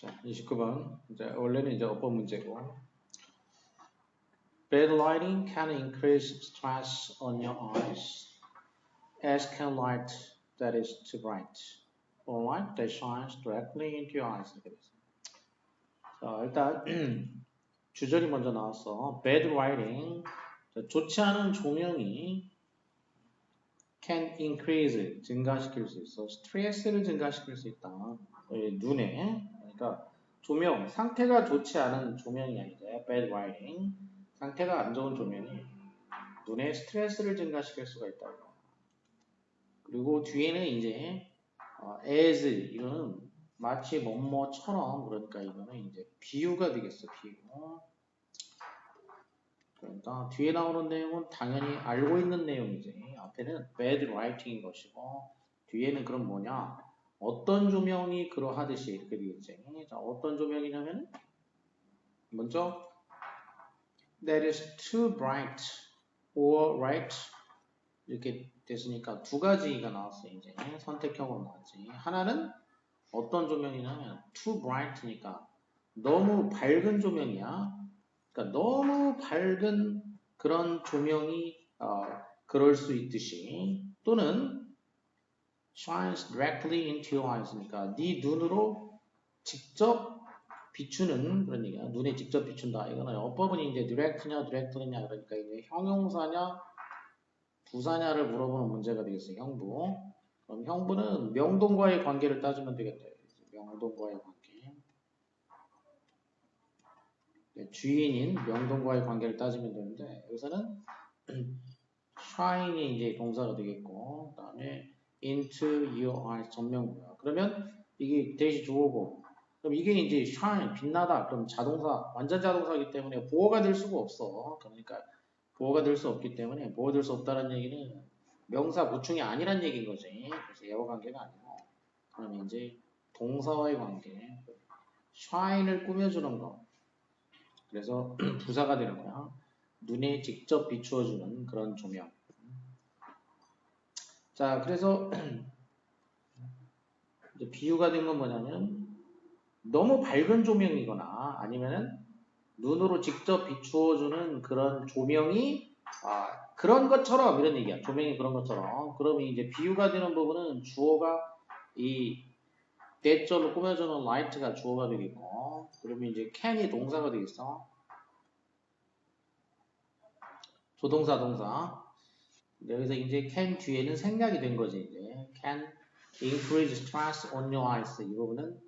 자, 29번. 이제 원래는 이제 어법 문제고. Bad lighting can increase stress on your eyes, as can light that is too bright, or light that shines directly into your eyes. 자, 일단 주절이 먼저 나왔어. Bad lighting, 좋지 않은 조명이 can increase, 증가시킬 수 있어. 스트레스를 증가시킬 수 있다. 눈에, 그러니까 조명, 상태가 좋지 않은 조명이 아니라 bad lighting, 상태가 안 좋은 조명이 눈에 스트레스를 증가시킬 수가 있다고. 그리고 뒤에는 이제 as, 이거는 마치 뭐뭐처럼, 그러니까 이거는 이제 비유가 되겠어, 비유. 그러니까 뒤에 나오는 내용은 당연히 알고 있는 내용이지. 앞에는 bad writing인 것이고 뒤에는 그럼 뭐냐? 어떤 조명이 그러하듯이 이렇게 되겠지. 자, 어떤 조명이냐면 먼저 that is too bright or right 이렇게 됐으니까 두 가지가 나왔어요. 이제 선택형으로 나왔지. 하나는 어떤 조명이냐면 too bright니까 너무 밝은 조명이야. 그러니까 너무 밝은 그런 조명이 그럴 수 있듯이 또는 shines directly into your eyes니까 네 눈으로 직접 비추는 그런 얘기야. 눈에 직접 비춘다. 이거는 어법은 이제 direct냐 directly냐 그러니까 이제 형용사냐 부사냐를 물어보는 문제가 되겠어요. 형부. 그럼 형부는 명동과의 관계를 따지면 되겠다. 명동과의 관계. 주인인 명동과의 관계를 따지면 되는데 여기서는 shine이 이제 동사가 되겠고 그 다음에 into your eyes 전명구야. 그러면 이게 대시 주어고 그럼 이게 이제 shine 빛나다 그럼 자동사 완전 자동사이기 때문에 보호가 될 수가 없어. 그러니까 보호가 될 수 없기 때문에 보호될 수 없다는 얘기는 명사 보충이 아니란 얘기인 거지. 그래서 예어 관계가 아니고 그러면 이제 동사와의 관계 shine을 꾸며주는 거 그래서 부사가 되는 거야. 눈에 직접 비추어주는 그런 조명. 자, 그래서 이제 비유가 된 건 뭐냐면 너무 밝은 조명이거나 아니면은 눈으로 직접 비추어주는 그런 조명이 그런 것처럼 이런 얘기야. 조명이 그런 것처럼. 그러면 이제 비유가 되는 부분은 주어가 이 대절로 꾸며주는 light가 주어가 되겠고 그러면 이제 can이 동사가 되겠어. 조동사 동사. 여기서 이제 can 뒤에는 생략이 된 거지 이제 can increase stress on your eyes 이 부분은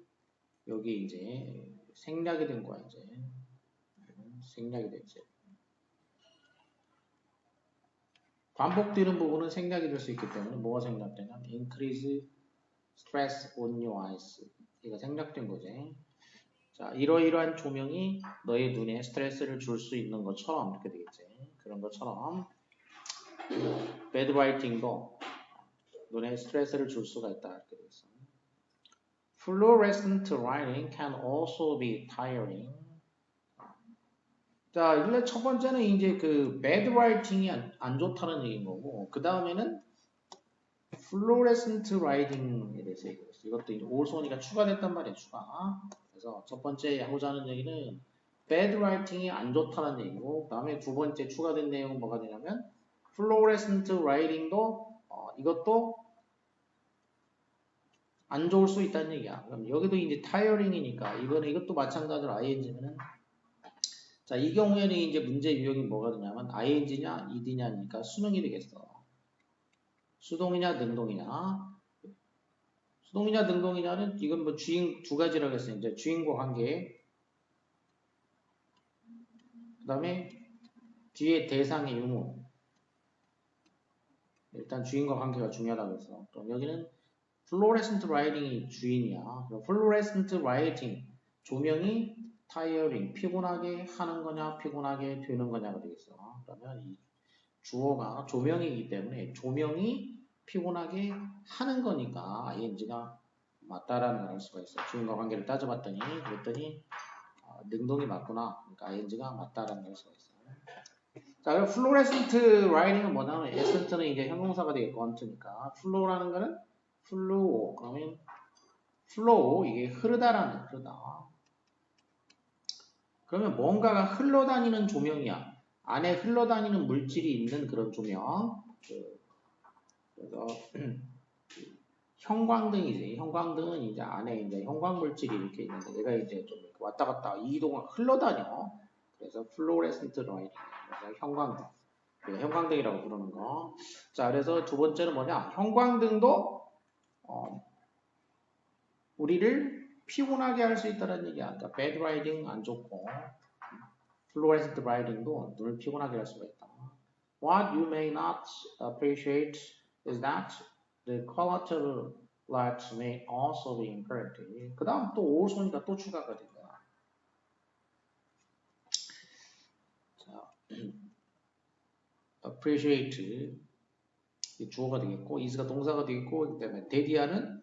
여기 이제 생략이 된 거야 이제 생략이 됐지. 반복되는 부분은 생략이 될 수 있기 때문에 뭐가 생략되냐면 increase stress on your eyes 이거 생략된 거지. 자 이러이러한 조명이 너의 눈에 스트레스를 줄 수 있는 것처럼 이렇게 되겠지. 그런 것처럼 bad writing도 눈에 스트레스를 줄 수가 있다 이렇게 되어 있어. Fluorescent writing can also be tiring. 자, 일단 첫 번째는 이제 그 bad writing이 안 좋다는 얘기인 거고, 그 다음에는 fluorescent writing에 대해서 얘기했어. 이것도 이제 올소니가 추가됐단 말이야, 추가. 그래서 첫 번째 하고자 하는 얘기는 bad writing이 안 좋다는 얘기고, 그 다음에 두 번째 추가된 내용은 뭐가 되냐면 fluorescent writing도 이것도 안 좋을 수 있다는 얘기야. 그럼 여기도 이제 tiring이니까 이것도 마찬가지로 ing면은 자, 이 경우에는 이제 문제 유형이 뭐가 되냐면 ing냐 ed냐니까 수능이 되겠어. 수동이냐 능동이냐. 수동이냐 능동이냐는 이건 뭐 주인 두 가지라고 했어요. 이제 주인과 관계. 그다음에 뒤에 대상의 유무. 일단 주인과 관계가 중요하다고 했어. 그럼 여기는 fluorescent writing이 주인이야. 그럼 fluorescent writing 조명이 tiring 피곤하게 하는 거냐 피곤하게 되는 거냐가 되겠어. 그러면 이 주어가 조명이기 때문에 조명이 피곤하게 하는 거니까 ing가 맞다라는 걸 알 수가 있어. 주인과 관계를 따져봤더니 그랬더니 능동이 맞구나. 그러니까 ing가 맞다라는 걸 알 수가 있어. 자, 그럼 fluorescent writing은 뭐냐면 essent는 이제 형용사가 되겠고 언트니까 fluo라는 거는 fluo 그러면 flow 이게 흐르다라는 흐르다. 그러면 뭔가가 흘러다니는 조명이야. 안에 흘러다니는 물질이 있는 그런 조명. 그래서 형광등이지. 형광등은 이제 안에 이제 형광 물질이 이렇게 있는데 얘가 이제 좀 이렇게 왔다 갔다 이동을 흘러다녀. 그래서 fluorescent light. 그래서 형광등. 형광등이라고 부르는 거. 자, 그래서 두 번째는 뭐냐? 형광등도 우리를 피곤하게 할 수 있다는 얘기야. 그러니까 bad lighting 안 좋고 fluorescent lighting도 눈을 피곤하게 할 수가 있다. What you may not appreciate is that the collateral lights may also be imperative. 그 다음 또 also니까 또 추가가 된 거야. 자, appreciate 주어가 되겠고 is가 동사가 되겠고 그다음에 대디하는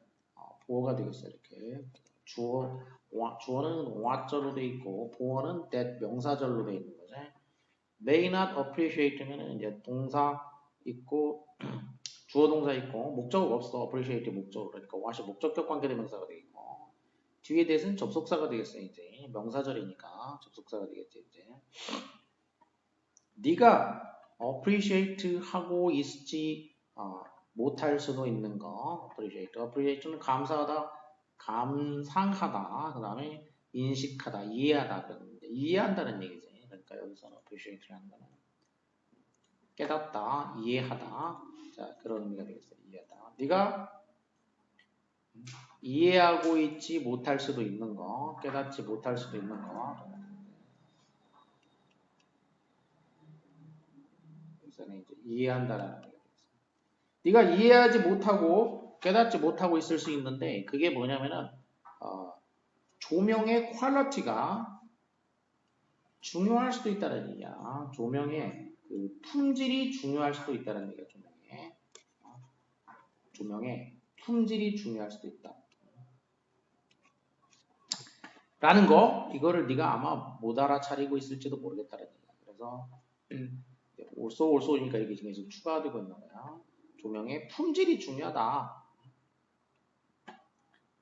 보어가 되겠어. 이렇게 주어는 what절로 돼 있고 보어는 that 명사절로 돼 있는 거죠. may not appreciate면은 이제 동사 있고 주어 동사 있고 목적어가 없어. appreciate 목적어 그러니까 what이 목적격 관계대명사가 되겠고 뒤에 대해서는 접속사가 되겠어. 이제 명사절이니까 접속사가 되겠지. 이제 네가 appreciate 하고 있지 못할 수도 있는 거 appreciate는 감사하다, 감상하다, 그 다음에 인식하다, 이해하다 그러는데 이해한다는 얘기지. 그러니까 여기서는 appreciate라는 거는 깨닫다, 이해하다, 자 그런 의미가 되겠어요. 이해하다. 네가 이해하고 있지 못할 수도 있는 거, 깨닫지 못할 수도 있는 거. 여기서는 이제 이해한다라는 얘기가 되겠어요. 네가 이해하지 못하고 깨닫지 못하고 있을 수 있는데 그게 뭐냐면은 조명의 퀄리티가 중요할 수도 있다는 얘기야. 조명의 그 품질이 중요할 수도 있다는 얘기야. 조명의 품질이 중요할 수도 있다. 라는 거 이거를 네가 아마 못 알아차리고 있을지도 모르겠다는 얘기야. 그래서 올소니까 이게 지금 추가되고 있는 거야. 조명의 품질이 중요하다.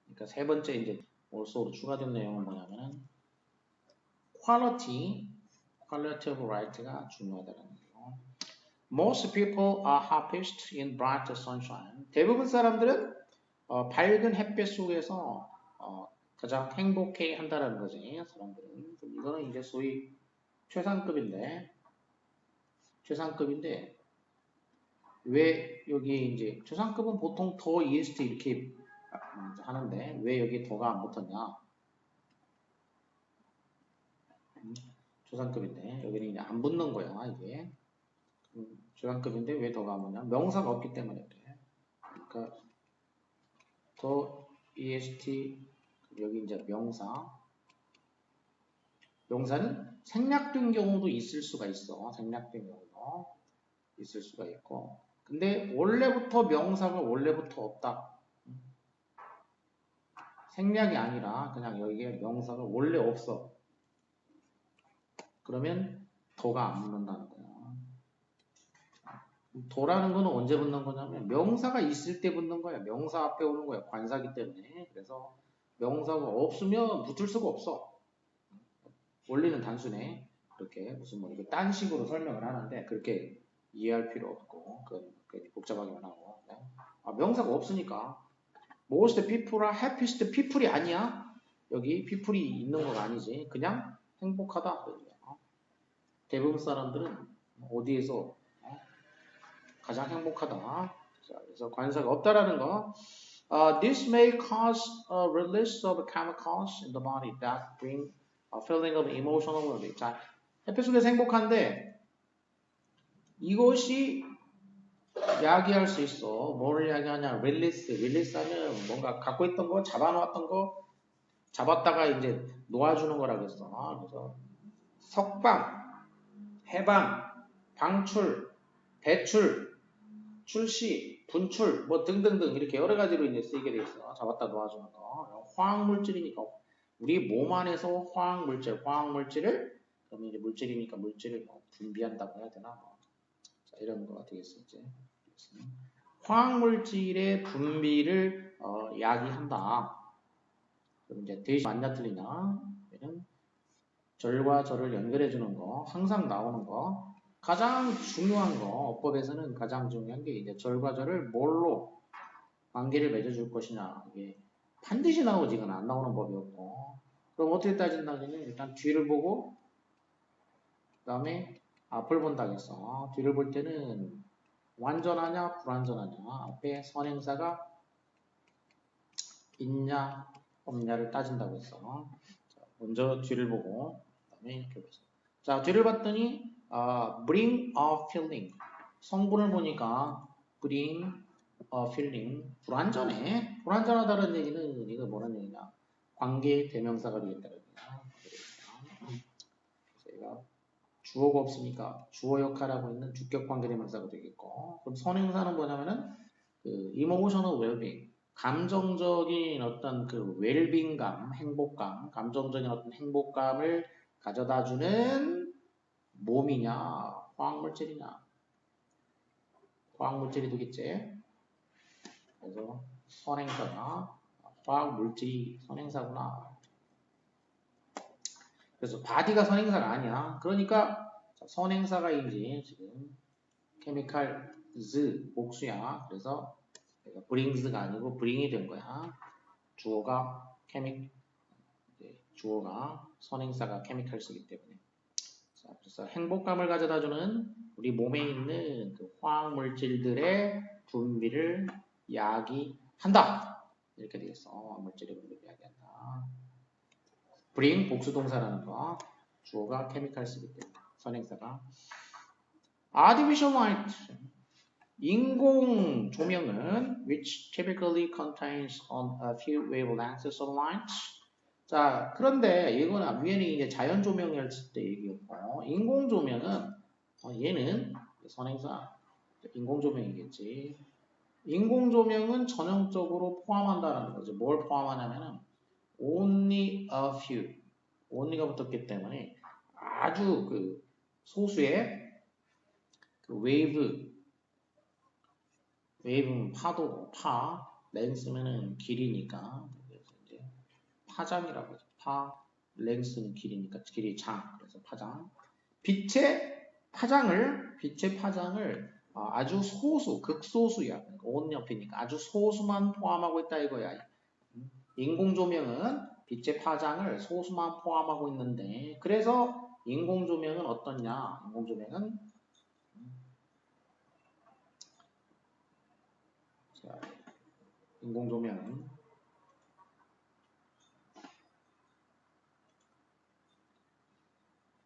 그러니까 세 번째 이제 올소로 추가된 내용은 뭐냐면은 quality of light가 중요하다는 거예요. Most people are happiest in bright sunshine. 대부분 사람들은 밝은 햇볕 속에서 가장 행복해 한다는 거지. 사람들은. 이거는 이제 소위 최상급인데 왜 여기 이제 최상급은 보통 더 EST 이렇게 하는데 왜 여기 더가 안 붙었냐? 최상급인데 여기는 이제 안 붙는 거야 이게. 최상급인데 왜 더가 안 붙냐? 명사가 없기 때문에 그래. 그러니까 더 EST 여기 이제 명사는 생략된 경우도 있을 수가 있어. 생략된 경우도 있을 수가 있고. 근데 원래부터 명사가 원래부터 없다. 생략이 아니라 그냥 여기에 명사가 원래 없어. 그러면 더가 안 붙는다는 거야. 더라는 거는 언제 붙는 거냐면 명사가 있을 때 붙는 거야. 명사 앞에 오는 거야. 관사기 때문에. 그래서 명사가 없으면 붙을 수가 없어. 원리는 단순해. 그렇게 무슨 뭐 이거 딴 식으로 설명을 하는데 그렇게 이해할 필요 없고 그 복잡하게만 하고. 네. 명사가 없으니까 most people are happiest people이 아니야. 여기 people이 있는 건 아니지. 그냥 행복하다. 대부분 사람들은 어디에서 가장 행복하다. 자, 그래서 관사가 없다라는 거. This may cause a release of chemicals in the body that bring a feeling of emotional well-being. 자, 햇볕 속에서 행복한데 이것이 야기할 수 있어. 뭐를 야기하냐? 릴리스 하면 뭔가 갖고 있던 거, 잡아놓았던 거 잡았다가 이제 놓아주는 거라고 했어. 그래서 석방, 해방, 방출, 배출, 출시, 분출, 뭐 등등등 이렇게 여러 가지로 이제 쓰이게 돼 있어. 잡았다 놓아주는 거. 화학물질이니까 우리 몸 안에서 화학물질을 그러면 이제 물질이니까 물질을 뭐 분비한다고 해야 되나? 자, 이런 거가 되겠어 이제. 화학물질의 분비를 야기한다. 그럼 이제 대시 맞냐 틀리냐? 얘는 절과 절을 연결해 주는 거, 항상 나오는 거. 가장 중요한 거, 어법에서는 가장 중요한 게 이제 절과 절을 뭘로 관계를 맺어줄 것이냐. 이게 반드시 나오지, 이건 안 나오는 법이 없고. 그럼 어떻게 따진다면 일단 뒤를 보고, 그 다음에 앞을 본다겠어. 뒤를 볼 때는 완전하냐, 불완전하냐. 앞에 선행사가 있냐, 없냐를 따진다고 했어. 자, 먼저 뒤를 보고, 그 다음에 이렇게 보세요. 자, 뒤를 봤더니, bring a feeling. 성분을 보니까, bring a feeling. 불완전해. 불완전하다는 얘기는, 이거 뭐라는 얘기냐. 관계 대명사가 되겠다는 얘기야. 그래서 얘가 주어가 없으니까 주어 역할하고 있는 주격 관계 대명사가 되겠고, 그럼 선행사는 뭐냐면은, 그 emotional well-being. 감정적인 어떤 그 웰빙감, 행복감, 감정적인 어떤 행복감을 가져다주는 몸이냐, 화학물질이냐. 화학물질이 되겠지. 그래서 선행사가 화학물질이 선행사구나. 그래서 바디가 선행사가 아니야. 그러니까 선행사가인지 지금 chemicals 복수야. 그래서 brings가 아니고 bring이 된 거야. 주어가 주어가 선행사가 chemicals이기 때문에. 자, 그래서 행복감을 가져다주는 우리 몸에 있는 그 화학물질들의 분비를 야기한다. 이렇게 되겠어. 화학물질의 분비를 야기한다. bring 복수동사라는 거. 주어가 chemicals이기 때문에 선행사가. artificial light. 인공 조명은 which typically contains a few wavelengths of light. 자, 그런데 이거는 위에는 이제 자연 조명을 쓸 때 얘기였고, 인공 조명은 얘는 선행사 인공 조명이겠지. 인공 조명은 전형적으로 포함한다는 거죠. 뭘 포함하냐면은 only a few, only가 붙었기 때문에 아주 그 소수의 그 웨이브는 파도고, 렌스면은 길이니까, 그래서 이제 파장이라고 하죠. 렌스는 길이니까, 길이 장, 그래서 파장. 빛의 파장을 아주 소수, 극소수야. 그러니까 온 옆이니까 아주 소수만 포함하고 있다 이거야. 인공조명은 빛의 파장을 소수만 포함하고 있는데, 그래서 인공조명은 어떻냐? 인공조명은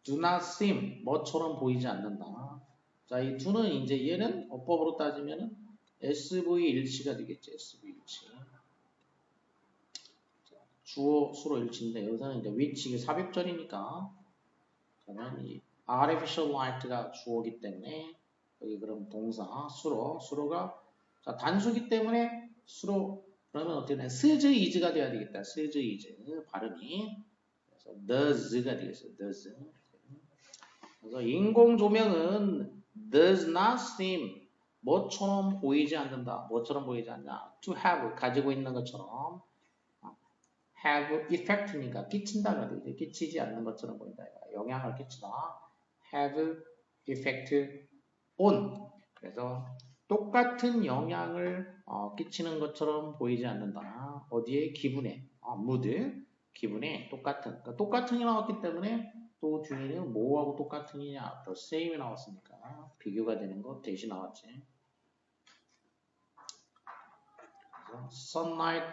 do not seem, 뭐처럼 보이지 않는다. 자, 이 do는 이제 얘는 어법으로 따지면은 SV1치가 되겠지. SV1치. 주어, 수로 일치인데 여기서는 이제 which 이게 삽입절이니까 그러면 이 artificial light가 주어기 때문에 여기 그럼 동사 수로가 자, 단수기 때문에 수로 그러면 어떻게 되나 스즈 이즈가 돼야 되겠다. 스즈 이즈 발음이 그래서 does가 되겠어요. does. 그래서 인공 조명은 does not seem 뭐처럼 보이지 않는다. 뭐처럼 보이지 않냐. to have 가지고 있는 것처럼 have effect니까 끼친다가 되죠. 끼치지 않는 것처럼 보인다. 영향을 끼치다. have effect on. 그래서 똑같은 영향을 끼치는 것처럼 보이지 않는다. 어디에? 기분에. mood. 기분에 똑같은. 그러니까 똑같은이 나왔기 때문에 또 뒤에는 뭐하고 똑같으냐? the same이 나왔으니까 비교가 되는 거 대신 나왔지. 그래서 sunlight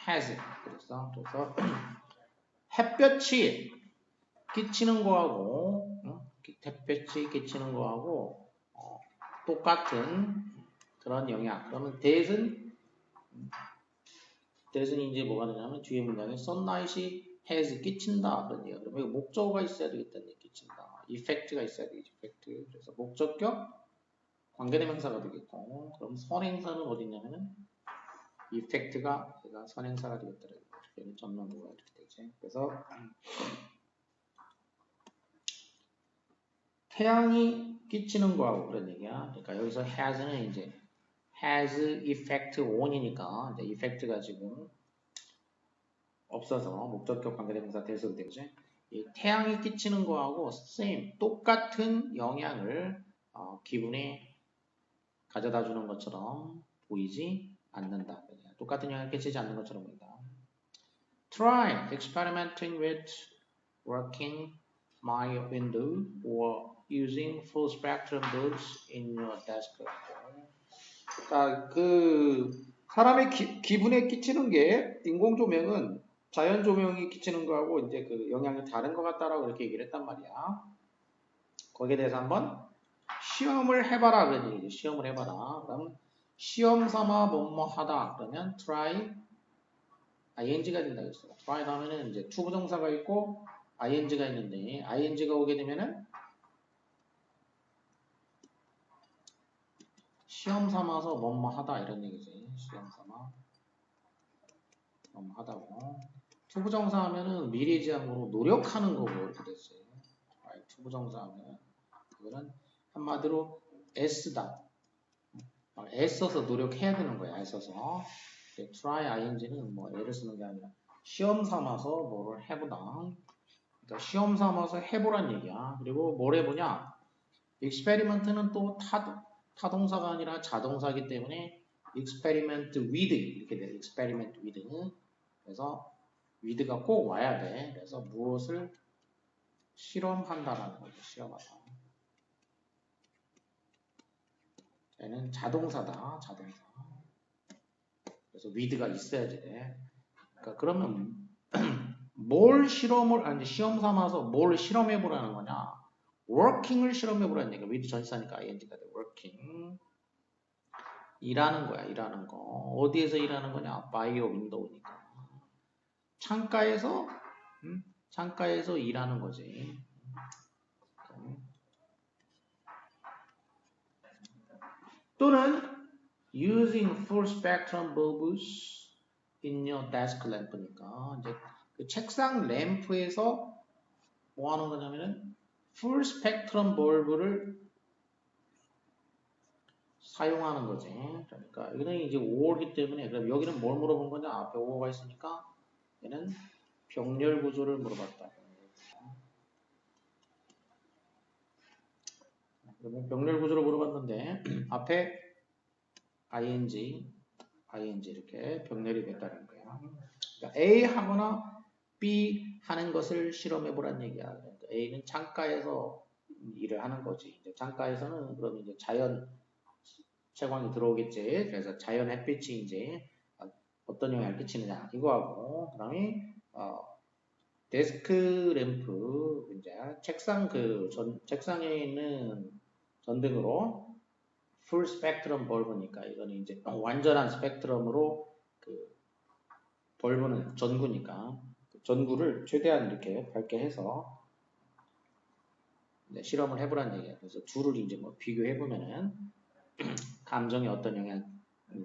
has. 그래서 햇볕이 끼치는 거하고 햇볕이 끼치는 거하고 똑같은 그런 영향. 그러면 that은 이제 뭐가 되냐면 뒤에 문장에 sunlight이 has 끼친다 그런 얘기야. 그러면 이거 목적어가 있어야 되겠다는 얘기. 끼친다. effect가 있어야 되겠지. effect. 그래서 목적격 관계대명사가 되겠고, 그럼 선행사는 어디냐면은 effect가 선행사가 되겠다. 이렇게 전문구가 이렇게 되지. 그래서 태양이 끼치는 거하고 그런 얘기야. 그러니까 여기서 has는 이제 has effect on이니까 이제 effect가 지금 없어서 목적격 관계대명사 대수로 되죠. 이 태양이 끼치는 거하고 same 똑같은 영향을 기분에 가져다 주는 것처럼 보이지 않는다. 똑같은 영향을 끼치지 않는 것처럼 보인다. Try experimenting with working my window or using full spectrum bulbs in your desk. 그러니까 그 사람의 기분에 끼치는 게 인공 조명은 자연 조명이 끼치는 거하고 이제 그 영향이 다른 것 같다라고 이렇게 얘기를 했단 말이야. 거기에 대해서 한번 시험을 해봐라 그런 얘기지. 시험을 해봐라. 그럼 시험 삼아 뭐뭐 하다 그러면 try ing가 된다 그랬어. try 다음에는 이제 to 부정사가 있고 ing가 있는데 ing가 오게 되면은 시험 삼아서 뭐뭐 하다 이런 얘기지. 시험 삼아 뭐뭐 하다고. to 부정사 하면은 미래지향으로 노력하는 거고 이렇게 됐어요. try to 부정사 하면 그거는 한마디로 애쓰다. 애써서 노력해야 되는 거야. 애써서. try ing는 뭐 애를 쓰는 게 아니라 시험 삼아서 뭐를 해보다. 그러니까 시험 삼아서 해보란 얘기야. 그리고 뭘 해보냐? experiment는 또 타동사가 아니라 자동사이기 때문에 experiment with 이렇게 돼. experiment with. 그래서 with가 꼭 와야 돼. 그래서 무엇을 실험한다라는 거죠. 실험하다. 얘는 자동사다. 자동사. 그래서 with가 있어야지 돼. 그러니까 그러면 뭘 실험을 아니 시험 삼아서 뭘 실험해 보라는 거냐? working을 실험해 보라는 얘기야. with 전치사니까 ing가 돼. working. 일하는 거야. 일하는 거. 어디에서 일하는 거냐? by a window니까. 창가에서 창가에서 일하는 거지. 또는 using full spectrum bulbs in your desk lamp니까 이제 그 책상 램프에서 뭐 하는 거냐면은 풀 스펙트럼 볼브를 사용하는 거지. 그러니까 여기는 이제 5월이기 때문에 그럼 여기는 뭘 물어본 거냐? 앞에 5가 있으니까 얘는 병렬 구조를 물어봤다. 그러면 병렬 구조를 물어봤는데 앞에 ing 이렇게 병렬이 됐다는 거야. 그러니까 A 하거나 B 하는 것을 실험해 보란 얘기야. 그러니까 A는 창가에서 일을 하는 거지. 이제 창가에서는 그럼 이제 자연 채광이 들어오겠지. 그래서 자연 햇빛이 이제 어떤 영향을 끼치느냐 이거하고 그다음에 데스크 램프 이제 책상 책상에 있는 전등으로 풀 스펙트럼 벌브니까 이거는 이제 완전한 스펙트럼으로 그 벌브는 전구니까 그 전구를 최대한 이렇게 밝게 해서 실험을 해보란 얘기야. 그래서 둘을 이제 뭐 비교해 보면은 감정에 어떤 영향을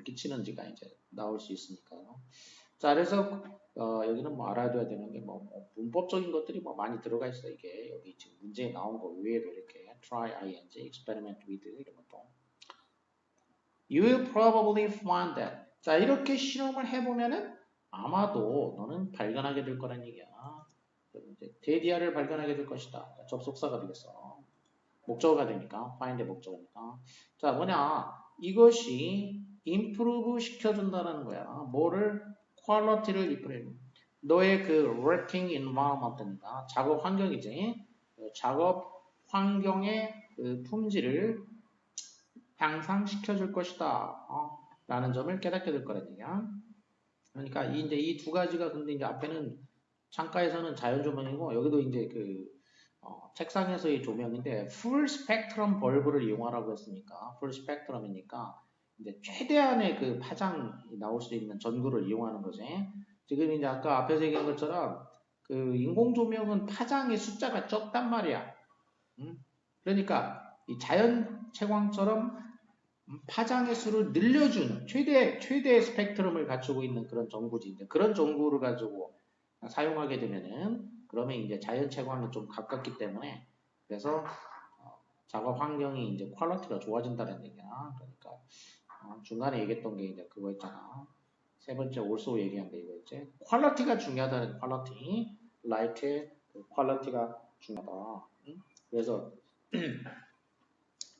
끼치는지가 이제 나올 수 있으니까요. 자, 그래서 여기는 뭐 알아둬야 되는 게 뭐 문법적인 것들이 뭐 많이 들어가 있어. 이게 여기 지금 문제에 나온 거 외에도 이렇게 try ing, experiment with 이런 것도. You will probably find that. 자, 이렇게 실험을 해보면은 아마도 너는 발견하게 될 거란 얘기야. 이제 데디아를 발견하게 될 것이다. 접속사가 되겠어. 목적어가 되니까, find의 목적어니까. 자, 뭐냐? 이것이 improve 시켜준다는 거야. 뭐를? quality를 improve. 너의 그 working environment니까 작업 환경이지. 작업 환경의 그 품질을 향상시켜줄 것이다. 라는 점을 깨닫게 될 거란 얘기야. 그러니까 이제 이 두 가지가 근데 이제 앞에는 창가에서는 자연 조명이고 여기도 이제 그 책상에서의 조명인데 풀 스펙트럼 벌브를 이용하라고 했으니까 풀 스펙트럼이니까 이제 최대한의 그 파장이 나올 수 있는 전구를 이용하는 거지. 지금 이제 아까 앞에서 얘기한 것처럼 그 인공 조명은 파장의 숫자가 적단 말이야. 그러니까 이 자연 채광처럼 파장의 수를 늘려주는 최대 스펙트럼을 갖추고 있는 그런 전구지. 이제 그런 전구를 가지고 사용하게 되면은 그러면 이제 자연 채광이 좀 가깝기 때문에 그래서 작업 환경이 이제 퀄리티가 좋아진다는 얘기야. 그러니까 중간에 얘기했던 게 이제 그거 있잖아. 세 번째 also 얘기한 게 이거 있지. 퀄리티가 중요하다는 퀄리티. 라이트의 퀄리티가 중요하다. 응? 그래서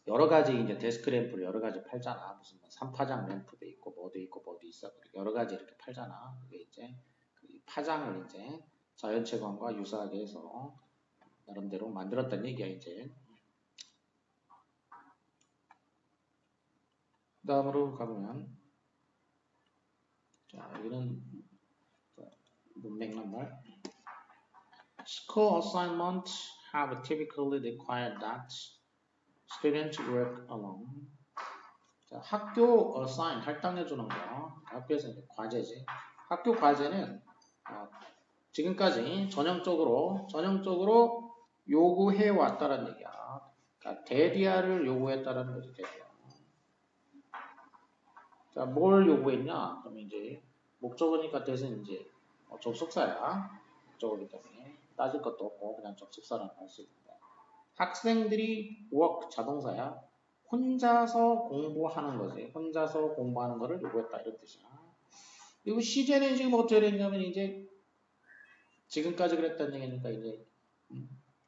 여러 가지 이제 데스크 램프를 여러 가지 팔잖아. 무슨 뭐 3파장 램프도 있고 뭐도 있고 뭐도 있어. 여러 가지 이렇게 팔잖아. 그게 이제 그 파장을 이제 자연채광과 유사하게 해서 나름대로 만들었다는 얘기야 이제. 그 다음으로 가보면 자 여기는 문맥란 말. School assignments have typically required that students work alone. 자, 학교 assign 할당해 주는 거. 학교에서 이제 과제지. 학교 과제는 지금까지 전형적으로 요구해 왔다는 얘기야. 그러니까 대리아를 요구했다는 거지. 대리아. 자, 뭘 요구했냐? 그러면 이제 목적어니까 대신 이제 접속사야. 목적어기 때문에 따질 것도 없고 그냥 접속사라고 할 수 있는데 학생들이 work 자동사야. 혼자서 공부하는 거지. 혼자서 공부하는 거를 요구했다 이런 뜻이야. 그리고 시제는 지금 어떻게 됐냐면 이제 지금까지 그랬다는 얘기니까 이제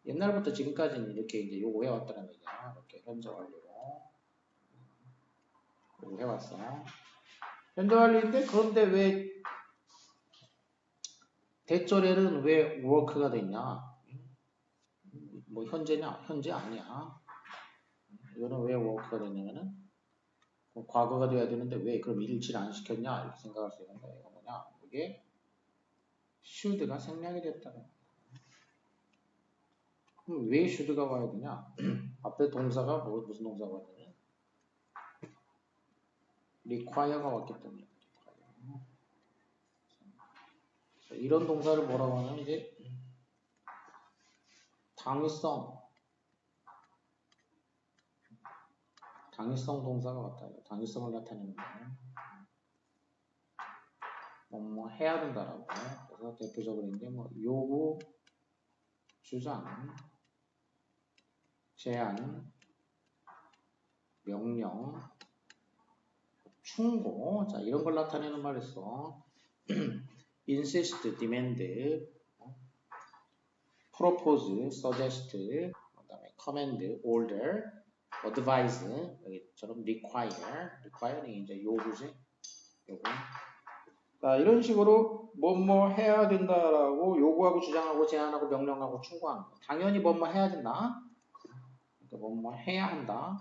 옛날부터 지금까지는 이렇게 이제 요구해 왔다는 얘기야. 이렇게 현재 완료로 요구해 왔어. 현재 완료인데 그런데 왜 대절에는 왜 work가 됐냐? 뭐 현재냐? 현재 아니야. 이거는 왜 work가 됐냐면은 과거가 돼야 되는데 왜 그럼 일치를 안 시켰냐? 이렇게 생각할 수 있는데 이거 뭐냐? 이게 should가 생략이 됐다는 거야. 그럼 왜 should가 와야 되냐? 앞에 동사가 무슨 동사가 왔냐면 require가 왔기 때문에 이런 동사를 뭐라고 하냐면 이제 당위성 동사가 왔다. 당위성을 나타내는 거예요. 뭐 해야 된다라고. 그래서 대표적으로 이제 뭐 요구, 주장, 제안, 명령, 충고. 자 이런 걸 나타내는 말이었어. insist, demand, propose, suggest, 그다음에 command, order, advise, 여기처럼 require이 이제 요구지. 요구. 자, 이런 식으로 뭐뭐 해야 된다라고 요구하고 주장하고 제안하고 명령하고 충고하는 거. 당연히 뭐뭐 해야 된다. 그러니까 뭐뭐 해야 한다.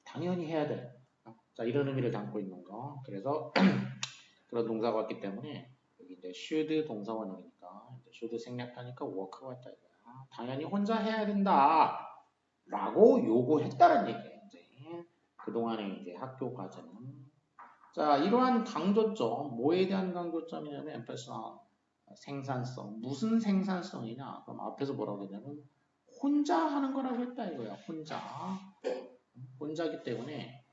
당연히 해야 돼. 자, 이런 의미를 담고 있는 거. 그래서 그런 동사가 왔기 때문에 여기 이제 should 동사원형이니까 should 생략하니까 work가 왔다 이거야. 당연히 혼자 해야 된다. 라고 요구했다는 얘기예요. 이제 그동안에 이제 학교 과제는 자, 이러한 강조점, 뭐에 대한 강조점이냐면 emphasis on 생산성. 무슨 생산성이냐? 그럼 앞에서 뭐라고 했냐면 혼자 하는 거라고 했다 이거야. 혼자기 때문에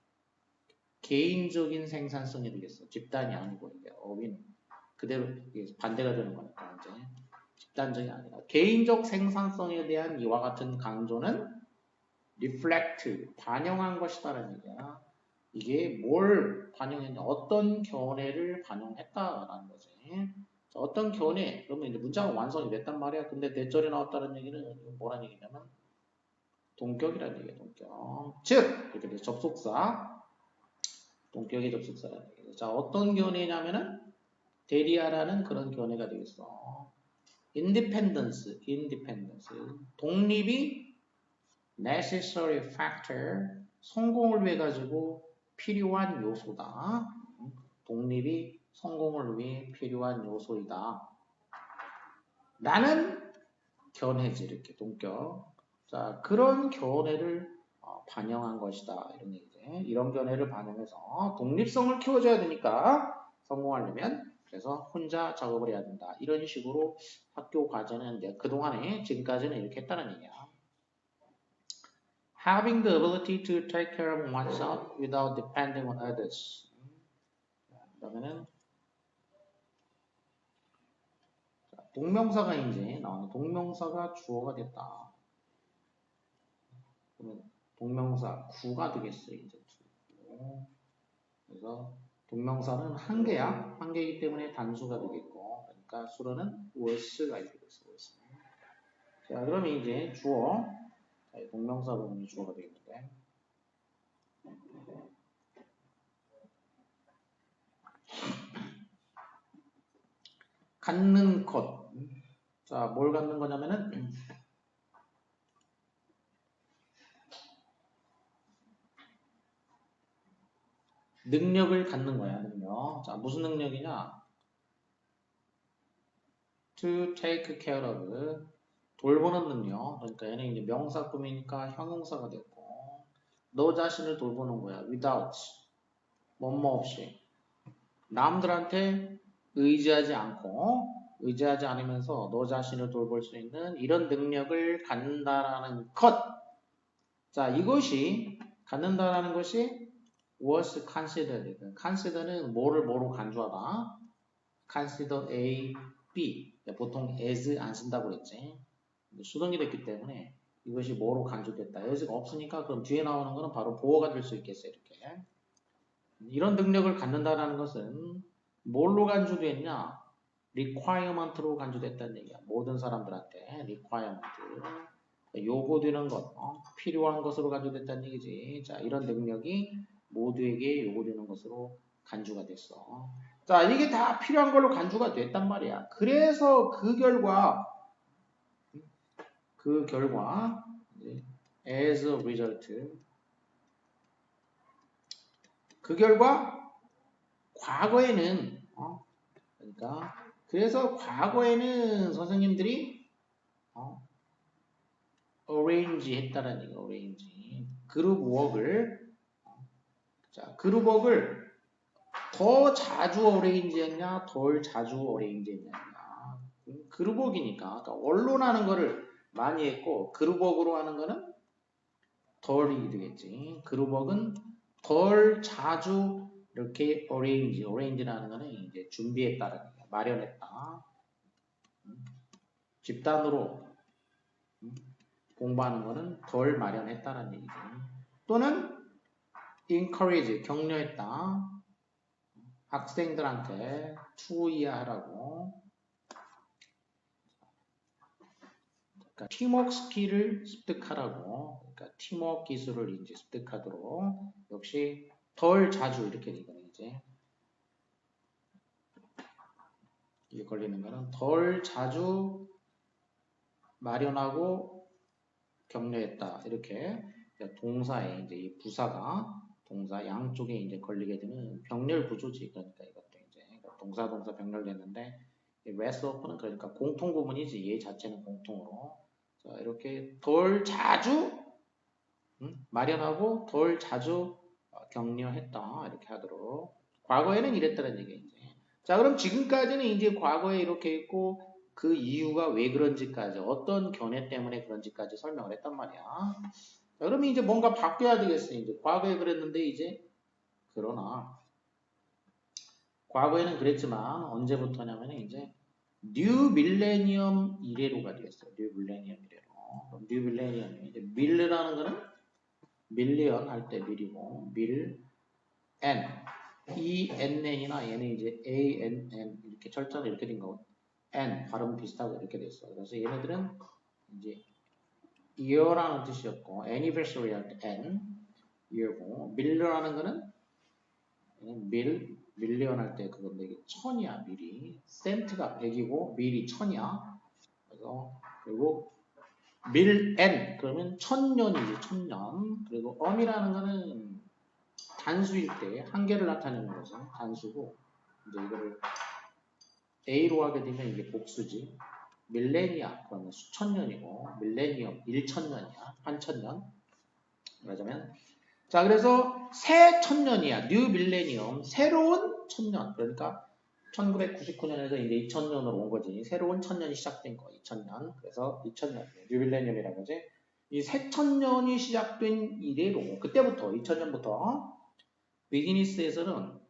개인적인 생산성이 되겠어. 집단이 아니고 이제 어휘는 그대로 반대가 되는 거니까 이제 집단적이 아니라 개인적 생산성에 대한 이와 같은 강조는 reflect 반영한 것이다라는 얘기야. 이게 뭘 반영했냐, 어떤 견해를 반영했다라는 거지. 자, 어떤 견해, 그러면 이제 문장은 완성이 됐단 말이야. 근데 대절이 나왔다는 얘기는 뭐라는 얘기냐면 동격이라는 얘기야, 동격. 즉, 이렇게 접속사, 동격의 접속사라는 얘기야. 자, 어떤 견해냐면은 대리하라는 그런 견해가 되겠어. independence, 독립이 necessary factor, 성공을 위해 가지고 필요한 요소다. 독립이 성공을 위해 필요한 요소이다. 라는 견해지 이렇게 동격. 자 그런 견해를 반영한 것이다 이런 얘기죠. 이런 견해를 반영해서 독립성을 키워줘야 되니까 성공하려면 그래서 혼자 작업을 해야 된다. 이런 식으로 학교 과제는 이제 그동안에 지금까지는 이렇게 했다는 얘기야. Having the ability to take care of oneself without depending on others. 그러면은 동명사가 이제 나오는 동명사가 주어가 됐다. 그러면 동명사 구가 되겠어요. 이제 구. 그래서 동명사는 한 개야. 한 개이기 때문에 단수가 되겠고, 그러니까 수로는 was가 되겠어. was. 자, 그러면 이제 주어. 자, 동명사 부분이 주어가 되겠는데. 갖는 것. 자, 뭘 갖는 거냐면은 능력을 갖는 거야, 능력. 자, 무슨 능력이냐? To take care of. 돌보는 능력. 그러니까 얘는 이제 명사 꾸미니까 형용사가 됐고, 너 자신을 돌보는 거야. without. 뭐뭐 없이. 남들한테 의지하지 않으면서 너 자신을 돌볼 수 있는 이런 능력을 갖는다라는 것. 자, 이것이, 갖는다라는 것이 was considered. consider는 뭐로 간주하다. consider A, B. 보통 as 안 쓴다고 그랬지. 수동이 됐기 때문에 이것이 뭐로 간주됐다. as가 없으니까 그럼 뒤에 나오는 거는 바로 보어가 될 수 있겠어요. 이렇게. 이런 능력을 갖는다라는 것은 뭘로 간주됐냐? requirement로 간주됐다는 얘기야. 모든 사람들한테 requirement. 요구되는 것, 필요한 것으로 간주됐다는 얘기지. 자, 이런 능력이 모두에게 요구되는 것으로 간주가 됐어. 자, 이게 다 필요한 걸로 간주가 됐단 말이야. 그래서 그 결과 as a result, 그 결과 과거에는 그러니까 그래서 과거에는 선생님들이 arrange 했다라는 얘기가 arrange 그룹워크를 그룹워크를 더 자주 arrange 했냐 덜 자주 arrange 했냐 그룹워크니까 그러니까 언론하는 거를 많이 했고 그룹워크로 하는 거는 덜이 되겠지. 그룹워크는 덜 자주 이렇게 arrange라는 거는 이제 준비했다라는 거야. 마련했다. 집단으로 공부하는 거는 덜 마련했다라는 얘기지. 또는 encourage, 격려했다. 학생들한테 투이하라고. 그러니까 팀워크 스킬을 습득하라고. 그러니까 팀워크 기술을 이제 습득하도록. 역시 덜 자주 이렇게 되거든요. 이제 이게 걸리는 거는 덜 자주 마련하고 격려했다. 이렇게 동사에 이제 이 부사가 동사 양쪽에 이제 걸리게 되는 병렬 구조지. 그러니까 이것도 이제 동사 병렬됐는데 rest of는 그러니까 공통 구문이지. 얘 자체는 공통으로. 자, 이렇게 덜 자주 마련하고 덜 자주 격려했다. 이렇게 하도록. 과거에는 이랬다는 얘기예요. 자, 그럼 지금까지는 이제 과거에 이렇게 있고 그 이유가 왜 그런지까지 어떤 견해 때문에 그런지까지 설명을 했단 말이야. 자, 그러면 이제 뭔가 바뀌어야 되겠어요. 이제 과거에 그랬는데 이제 그러나 과거에는 그랬지만 언제부터냐면 이제 뉴 밀레니엄 이래로가 되었어요. 뉴 밀레니엄 이래로. 뉴 밀레니엄이 이제 밀라는 거는 밀리언 할 때 밀이고 밀 N ENN이나 얘는 이제 ANN 이렇게 철자로 이렇게 된 거고 N 발음 비슷하고 이렇게 됐어. 그래서 얘네들은 이제 year라는 뜻이었고 anniversary 할 때 N year고 밀러라는 거는 밀리언 할 때 그건데 이게 천이야 밀이 센트가 100이고 밀이 천이야. 그래서 그리고 밀 N 그러면 천년이지 천년. 그리고 엄이라는 거는 단수일 때 한계를 나타내는 거죠. 단수고 이제 이거를 A로 하게 되면 이게 복수지. 밀레니아 그러면 수천 년이고 밀레니엄 1천년이야. 한천년. 그러자면 자 그래서 새 천년이야. 뉴 밀레니엄 새로운 천년. 그러니까 1999년에서 이제 2000년으로 온 거지. 새로운 천년이 시작된 거. 2000년. 그래서 2000년 뉴 밀레니엄이라는 거지. 이 새 천년이 시작된 이래로 그때부터 2000년부터 비즈니스에서는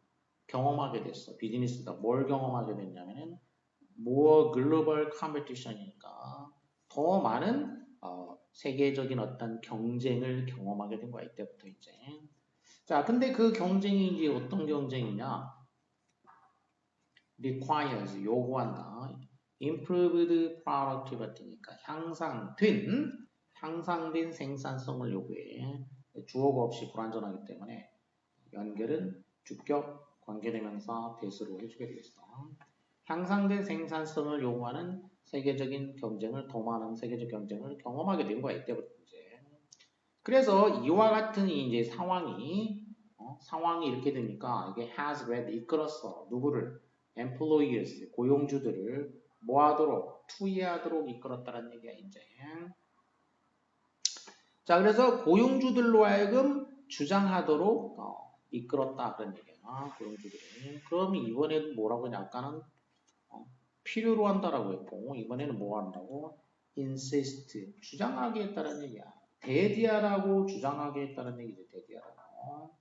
경험하게 됐어. 비즈니스가 뭘 경험하게 됐냐면은 more 글로벌 컴피티션이니까 더 많은 세계적인 어떤 경쟁을 경험하게 된 거야. 이때부터 이제. 자, 근데 그 경쟁이 이제 어떤 경쟁이냐? requires 요구한다. improved productivity니까 향상된 생산성을 요구해. 주어가 없이 불완전하기 때문에 연결은 주격 관계대명사 대수로 해주게 되겠어. 향상된 생산성을 요구하는 세계적인 경쟁을 더 많은 세계적 경쟁을 경험하게 된 거야 이때부터 이제. 그래서 이와 같은 이제 상황이 이렇게 되니까 이게 has led 이끌었어 누구를 employers 고용주들을 뭐하도록 투이하도록 이끌었다는 얘기야 이제. 자 그래서 고용주들로 하여금 주장하도록 이끌었다 그런 얘기야 고용주들이. 그럼 이번에는 뭐라고 하냐 아까는 필요로 한다라고 했고 이번에는 뭐 한다고? insist 주장하게 했다는 얘기야. 대디하라고 주장하게 했다는 얘기지. 대디하라고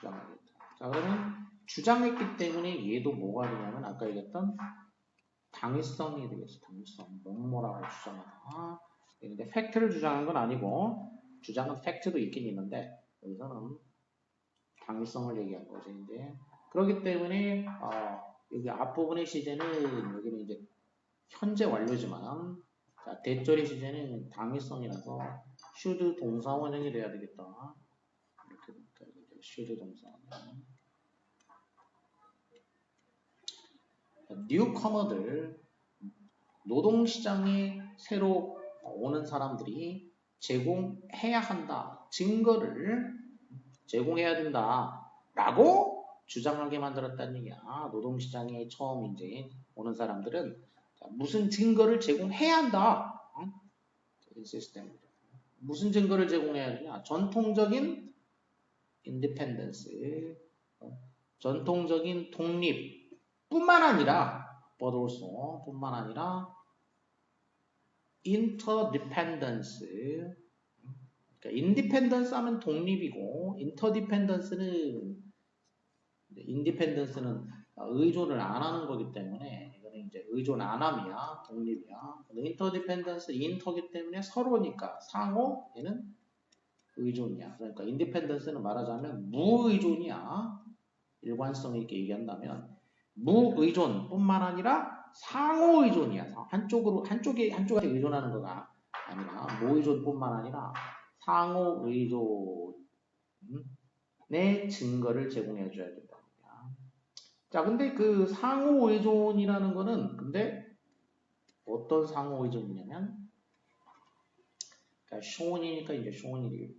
주장하게 했다. 자 그러면 주장했기 때문에 얘도 뭐가 되냐면 아까 얘기했던 당위성이 되겠어. 당위성 뭐라고 주장하다. 근데 팩트를 주장한 건 아니고 주장은 팩트도 있긴 있는데 여기서는 당위성을 얘기한 거죠. 이제 그렇기 때문에 여기 앞부분의 시제는 여기는 이제 현재 완료지만 자, 대절의 시제는 당위성이라서 should 동사원형이 돼야 되겠다. 이렇게 볼까 should 동사원형. 뉴커머들 노동시장에 새로 오는 사람들이 제공해야 한다. 증거를 제공해야 된다. 라고 주장하게 만들었다는 얘기야. 노동시장에 처음 이제 오는 사람들은 무슨 증거를 제공해야 한다. 시스템. 무슨 증거를 제공해야 되냐? 전통적인 인디펜던스, 전통적인 독립뿐만 아니라 but also 뿐만 아니라 interdependence. 그러니까 independence 하면 독립이고 인디펜던스는 의존을 안 하는 거기 때문에 이거는 이제 의존 안 함이야. 독립이야. 인터디펜던스 인터기 때문에 서로니까 상호 얘는 의존이야. 그러니까 인디펜던스는 말하자면 무의존이야. 일관성 있게 얘기한다면 무의존뿐만 아니라 상호 의존이야. 한쪽한테 의존하는 거가 아니라 무의존뿐만 아니라 상호 의존의 증거를 제공해 줘야 된다. 자, 근데 그 상호 의존이라는 거는 근데 어떤 상호 의존이냐면 그러니까 쇼원이니까 이제 쇼원이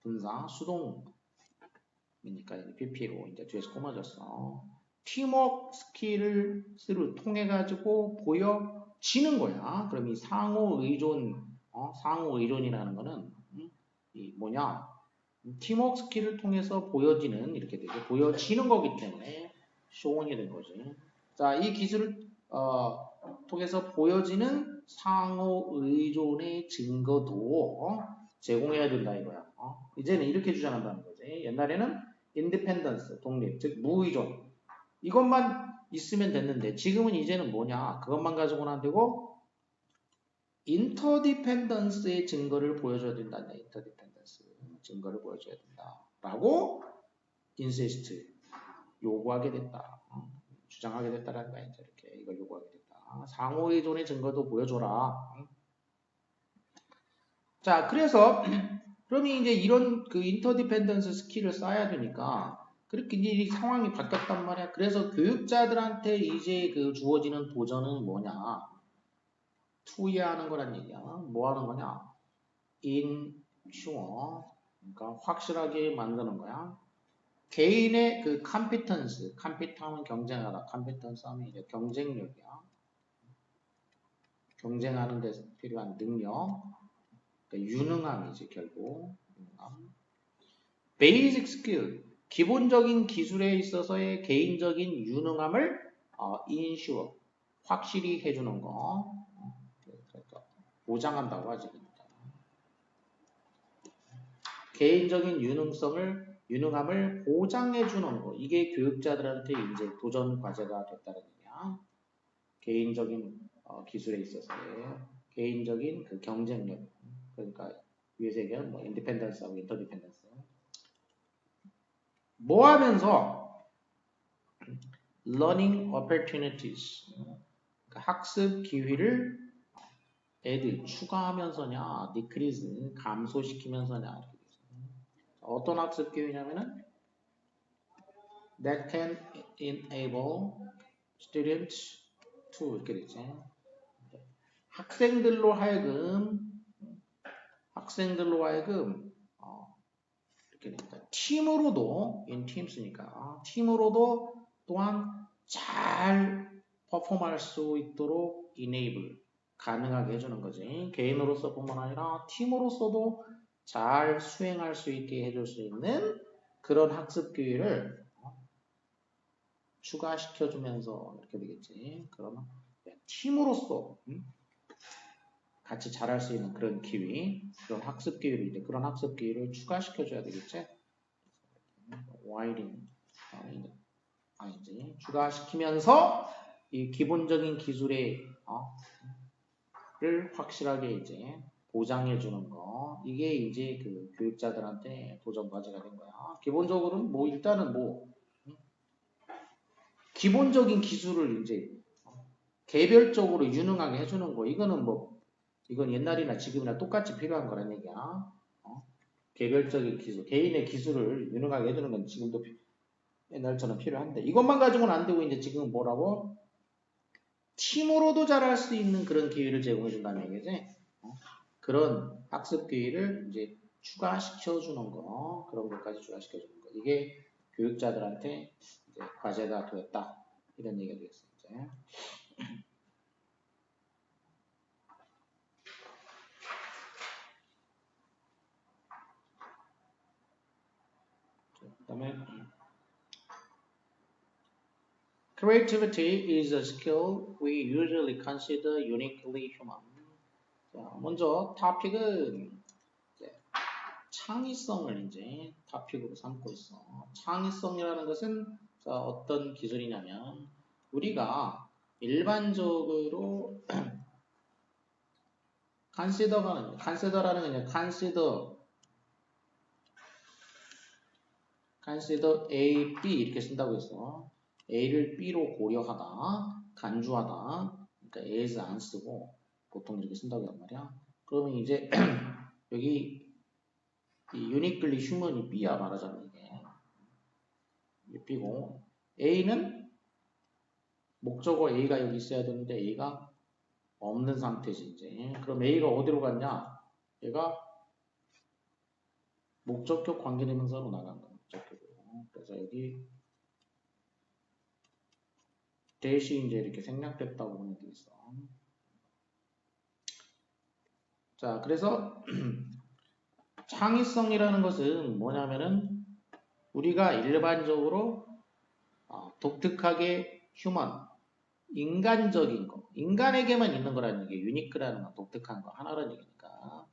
분사 수동이니까 이제 PP로 이제 뒤에서 꾸며졌어. 팀워크 스킬을 통해 가지고 보여지는 거야. 그럼 이 상호 의존이라는 거는 이 뭐냐? 팀워크 스킬을 통해서 보여지는 이렇게 되죠. 보여지는 거기 때문에 쇼원이 된 거지. 자, 이 기술을 통해서 보여지는 상호 의존의 증거도 제공해야 된다 이거야. 이제는 이렇게 주장한다는 거지. 옛날에는 인디펜던스, 독립, 즉 무의존 이것만 있으면 됐는데 지금은 이제는 뭐냐? 그것만 가지고는 안 되고 인터디펜던스의 증거를 보여줘야 된다. 인터디펜던스 증거를 보여줘야 된다라고 insist 요구하게 됐다. 주장하게 됐다라는 거야. 이렇게 이걸 요구하게 됐다. 상호의존의 증거도 보여줘라. 자, 그래서 그러면 이제 이런 그 인터디펜던스 스킬을 쌓아야 되니까 그렇게 이 상황이 바뀌었단 말이야. 그래서 교육자들한테 이제 그 주어지는 도전은 뭐냐? 투이하는 거란 얘기야. 뭐 하는 거냐? ensure 그러니까 확실하게 만드는 거야. 개인의 그 컴피턴스, 컴피터는 경쟁하다, 컴피턴스 하면 이제 경쟁력이야. 경쟁하는 데 필요한 능력, 그러니까 유능함이지 결국. 유능함. 베이직 스킬, 기본적인 기술에 있어서의 개인적인 유능함을 ensure, 확실히 해주는 거. 그러니까 보장한다고 하지. 개인적인 유능함을 보장해주는 거. 이게 교육자들한테 이제 도전 과제가 됐다는 얘기야. 개인적인 기술에 있어서의 개인적인 그 경쟁력. 그러니까 위에서 얘기하는 뭐 인디펜던스하고 인터디펜던스. 뭐 하면서 learning opportunities 그러니까 학습 기회를 애들 추가하면서냐, decrease 감소시키면서냐 이렇게 돼 있어요. 어떤 학습 기회냐면은 that can enable students to 이렇게 돼 있죠. 학생들로 하여금 이렇게 됩니다. 팀으로도 in teams니까 팀으로도 또한 잘 퍼포먼할 수 있도록 enable 가능하게 해주는 거지. 개인으로서뿐만 아니라 팀으로서도 잘 수행할 수 있게 해줄 수 있는 그런 학습 기회를 추가시켜주면서 이렇게 되겠지. 그러면 팀으로서 같이 잘할 수 있는 그런 기회, 그런 학습 기회를 이제 그런 학습 기회를 추가시켜줘야 되겠지. 와이딩 아니지. 추가시키면서 이 기본적인 기술의 를 확실하게 이제 보장해 주는 거 이게 이제 그 교육자들한테 도전 과제가 된 거야. 기본적으로는 뭐 일단은 뭐 기본적인 기술을 이제 개별적으로 유능하게 해주는 거 이거는 뭐 이건 옛날이나 지금이나 똑같이 필요한 거란 얘기야. 개별적인 기술, 개인의 기술을 유능하게 해주는 건 지금도 옛날처럼 필요한데 이것만 가지고는 안 되고 이제 지금 뭐라고 팀으로도 잘할 수 있는 그런 기회를 제공해 준다는 얘기지. 그런 학습 기회를 이제 추가시켜 주는 거 그런 것까지 추가시켜 주는 거 이게 교육자들한테 이제 과제가 되었다 이런 얘기가 되겠어요. 이제. 그다음에 Creativity is a skill we usually consider uniquely human. 자, 먼저 토픽은 창의성을 이제 토픽으로 삼고 있어. 창의성이라는 것은 어떤 기술이냐면 우리가 일반적으로 consider라는 게 이제 consider A, B 이렇게 쓴다고 했어. A를 B로 고려하다, 간주하다. 그러니까 as 안 쓰고 보통 이렇게 쓴다고 한 말이야. 그러면 이제 여기 이 uniquely human이 B야 말하자면 이게 B고 A는 목적어 A가 여기 있어야 되는데 A가 없는 상태지 이제. 그럼 A가 어디로 갔냐? 얘가 목적격 관계대명사로 나간 거야. 목적격으로. 그래서 여기 대시 이제 이렇게 생략됐다고 보면 되겠어. 자, 그래서 창의성이라는 것은 뭐냐면은 우리가 일반적으로 독특하게 휴먼, 인간적인 거, 인간에게만 있는 거라는 얘기, 유니크라는 건 독특한 거 하나라는 얘기니까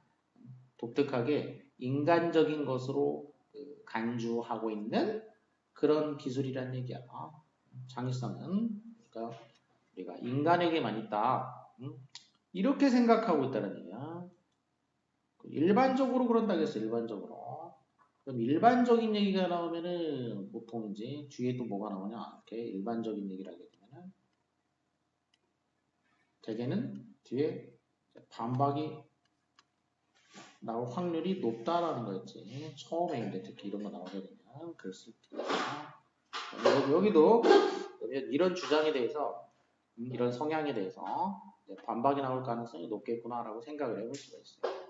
독특하게 인간적인 것으로 간주하고 있는 그런 기술이라는 얘기야. 창의성은 그러니까 우리가 인간에게만 있다. 이렇게 생각하고 있다는 얘기야. 일반적으로 그런다 그랬어. 일반적으로. 그럼 일반적인 얘기가 나오면은 보통 이제 뒤에 또 뭐가 나오냐? 이렇게 일반적인 얘기를 하게 되면은 대개는 뒤에 반박이 나올 확률이 높다라는 거였지. 처음에 이제 특히 이런 거 나오게 되면 글쓸 때. 여기도 이런 주장에 대해서 이런 성향에 대해서 반박이 나올 가능성이 높겠구나라고 생각을 해볼 수가 있어요.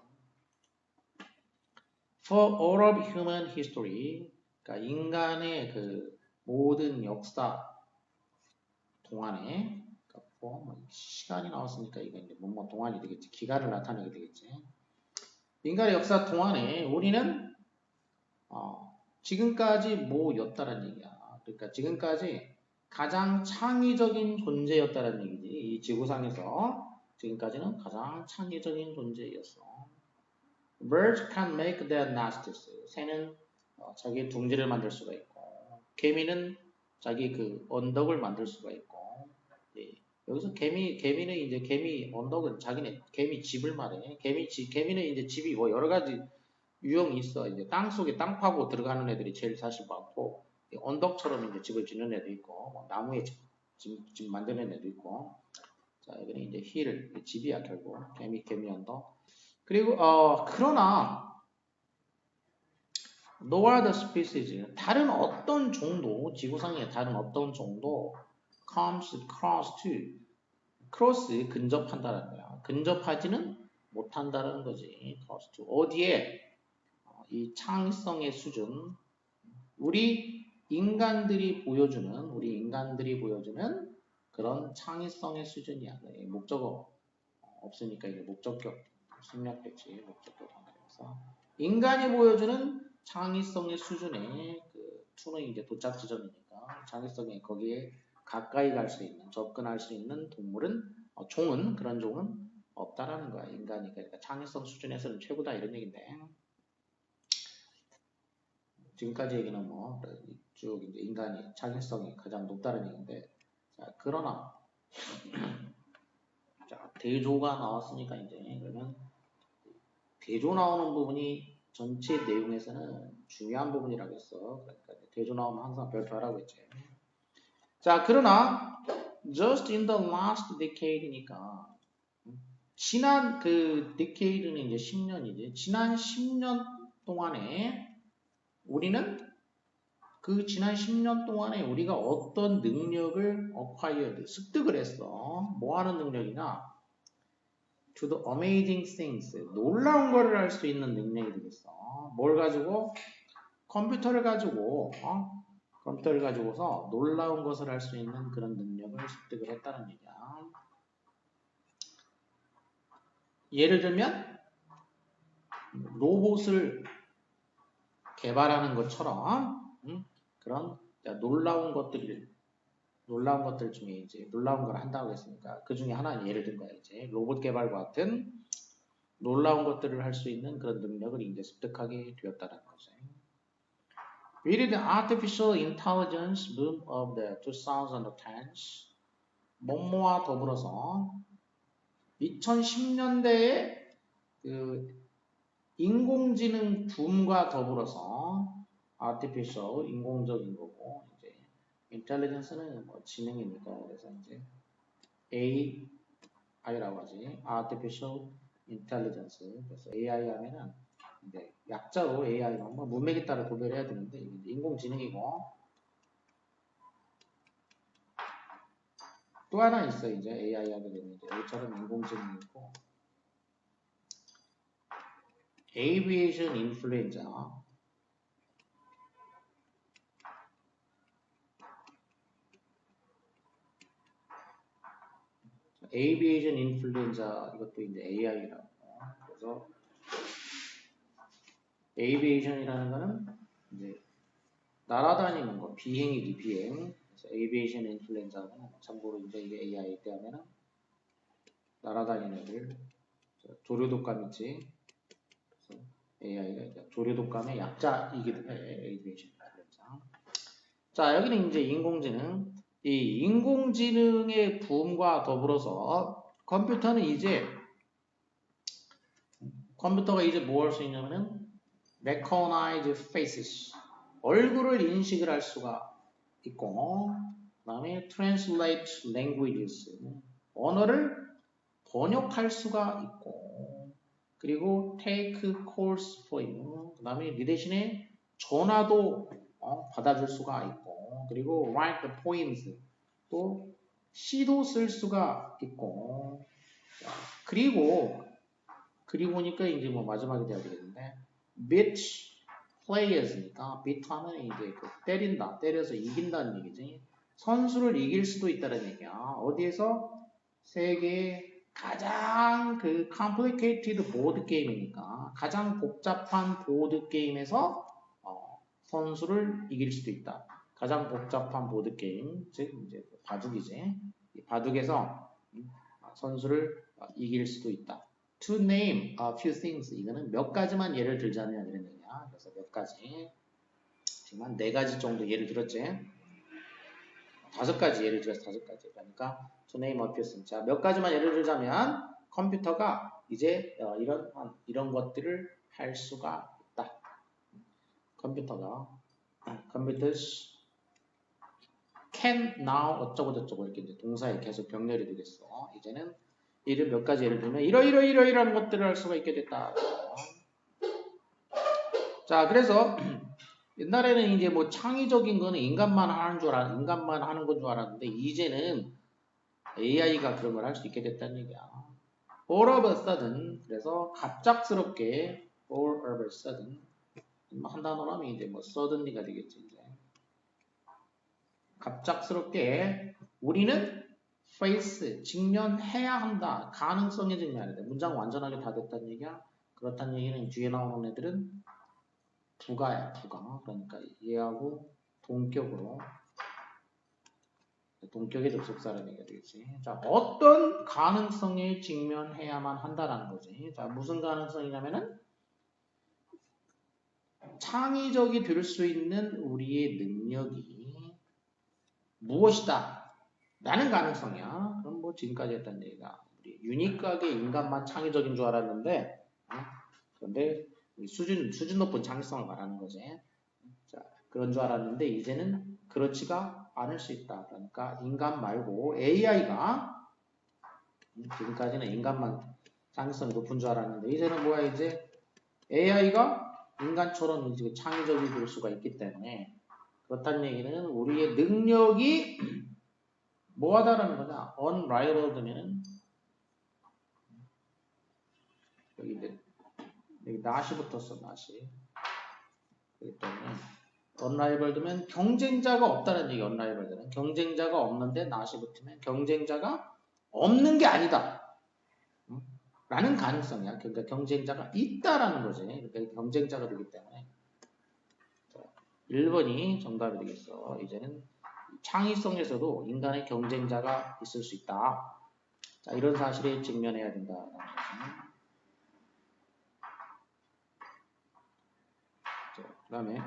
For all of human history, 그러니까 인간의 그 모든 역사 동안에, 그러니까 뭐 시간이 나왔으니까 이게 이제 뭐 동안이 되겠지, 기간을 나타내게 되겠지. 인간의 역사 동안에 우리는 지금까지 뭐였다라는 얘기야. 그러니까 지금까지 가장 창의적인 존재였다라는 얘기지. 이 지구상에서 지금까지는 가장 창의적인 존재였어. Birds can make their nests. 새는 자기 둥지를 만들 수가 있고, 개미는 자기 그 언덕을 만들 수가 있고, 여기서 개미는 이제 개미 언덕은 자기네 개미 집을 말해. 개미는 이제 집이 뭐 여러 가지 유형이 있어. 이제 땅 속에 땅 파고 들어가는 애들이 제일 사실 많고, 언덕처럼 이제 집을 짓는 애도 있고, 뭐 나무에 집 만드는 애도 있고. 자, 여기는 이제 힐, 집이야, 결국. 개미 언덕. 그리고, 그러나, no other species, 다른 어떤 종도, 지구상의 다른 어떤 종도, comes close to, cross, 근접한다는 거야. 근접하지는 못한다는 거지. close to. 어디에? 이 창의성의 수준, 우리 인간들이 보여주는 그런 창의성의 수준이야. 목적어 없으니까 이제 목적격 생략됐지. 목적격 단어에서 인간이 보여주는 창의성의 수준에 그 to는 이제 도착 지점이니까 창의성에 거기에 가까이 갈 수 있는 접근할 수 있는 동물은 종은 그런 종은 없다라는 거야. 인간이 그러니까 창의성 수준에서는 최고다 이런 얘긴데. 지금까지 얘기는 뭐 쭉 이제 인간이 창의성이 가장 높다는 얘기인데, 자 그러나 자 대조가 나왔으니까 이제 그러면 대조 나오는 부분이 전체 내용에서는 중요한 부분이라고 했어. 그러니까 대조 나오면 항상 별표하라고 했지. 자 그러나 just in the last decade니까 지난 그 decade는 이제 10년이지. 지난 10년 동안에 우리는 그 지난 10년 동안에 우리가 어떤 능력을 acquired, 습득을 했어. 뭐 하는 능력이냐? To the amazing things, 놀라운 거를 할 수 있는 능력이 되겠어. 뭘 가지고? 컴퓨터를 가지고서 놀라운 것을 할 수 있는 그런 능력을 습득을 했다는 얘기야. 예를 들면 로봇을 개발하는 것처럼 그런 놀라운 것들 중에 이제 놀라운 걸 한다고 했으니까 그 중에 하나는 예를 든 거야. 이제 로봇 개발과 같은 놀라운 것들을 할 수 있는 그런 능력을 이제 습득하게 되었다는 거죠. With the artificial intelligence boom of the 2010s, 뭐뭐와 더불어서 2010년대에 그 인공지능 붐과 더불어서 artificial, 인공적인 거고, 이제 intelligence는 뭐 지능이니까 그래서 이제 AI라고 하지, artificial intelligence. 그래서 AI 하면은 이제 약자로 AI는 뭐 문맥에 따라 구별해야 되는데 이게 인공지능이고, 또 하나 있어 이제 AI 하게 되면 이제 A처럼 인공지능이고, aviation influenza. aviation influenza 이것도 이제 AI라고. 그래서 aviation이라는 거는 이제 날아다니는 거, 비행이지 비행. 그래서 aviation influenza는 참고로 이제 이게 AI 때 하면은 날아다니는 애들, 조류독감 있지. 그래서 AI가 이제 조류독감의 약자이기도 해. aviation influenza. 자 여기는 이제 인공지능. 이 인공지능의 붐과 더불어서 컴퓨터가 이제 뭐 할 수 있냐면은 recognize faces, 얼굴을 인식을 할 수가 있고, 그 다음에 translate languages, 언어를 번역할 수가 있고, 그리고 take calls for you, 그 다음에 네 대신에 전화도 받아줄 수가 있고, 그리고 write the poems, 또 시도 쓸 수가 있고, 그리고니까 이제 뭐 마지막에 돼야 되겠는데, beat players니까 beat 하면 이제 그 때려서 이긴다는 얘기지. 선수를 이길 수도 있다는 얘기야. 어디에서? 세계의 가장 그 complicated 보드 게임이니까 가장 복잡한 보드 게임에서 선수를 이길 수도 있다. 가장 복잡한 보드 게임, 즉 이제 바둑이지. 이 바둑에서 선수를 이길 수도 있다. To name a few things, 이거는 몇 가지만 예를 들자면 이런 얘기야. 그래서 몇 가지, 지금 한 4가지 정도 예를 들었지. 다섯 가지 예를 들어서 다섯 가지. 그러니까 to name a few. 자, 몇 가지만 예를 들자면 컴퓨터가 이제 이런 것들을 할 수가 있다. computers can now 어쩌고 저쩌고 이렇게 이제 동사에 계속 병렬이 되겠어. 이제는 이를 몇 가지 예를 들면 이러이러한 것들을 할 수가 있게 됐다. 자, 그래서 옛날에는 이제 뭐 창의적인 거는 인간만 하는 건 줄 알았는데 이제는 AI가 그런 걸 할 수 있게 됐다는 얘기야. All of a sudden, 그래서 갑작스럽게 all of a sudden 한 단어로 하면 이제 뭐 suddenly가 되겠지 이제. 갑작스럽게 우리는 face 직면해야 한다. 가능성에 직면해야 돼. 문장 완전하게 다 됐다는 얘기야. 그렇다는 얘기는 뒤에 나오는 애들은 부가야, 부가. 그러니까 얘하고 동격의 접속사라는 얘기가 되겠지. 자, 어떤 가능성에 직면해야만 한다라는 거지. 자, 무슨 가능성이냐면은 창의적이 될 수 있는 우리의 능력이 무엇이다 라는 가능성이야. 그럼 뭐 지금까지 했던 얘기가 우리 유니크하게 인간만 창의적인 줄 알았는데 그런데 수준 높은 창의성을 말하는 거지. 자, 그런 줄 알았는데 이제는 그렇지가 않을 수 있다. 그러니까 인간 말고 AI가 지금까지는 인간만 창의성이 높은 줄 알았는데 이제는 뭐야 이제 AI가 인간처럼 이제 창의적이 될 수가 있기 때문에 그렇다는 얘기는 우리의 능력이 뭐하다라는 거냐? unrivaled면은 여기 not이 붙었어, not이. 그렇기 때문에 unrivaled면 경쟁자가 없다는 얘기. unrivaled는 경쟁자가 없는데 not이 붙으면 경쟁자가 없는 게 아니다. 라는 가능성이야. 그러니까 경쟁자가 있다라는 거지. 그러니까 경쟁자가 되기 때문에 1번이 정답이 되겠어. 이제는 창의성에서도 인간의 경쟁자가 있을 수 있다. 자, 이런 사실에 직면해야 된다라는 거지. 그 다음에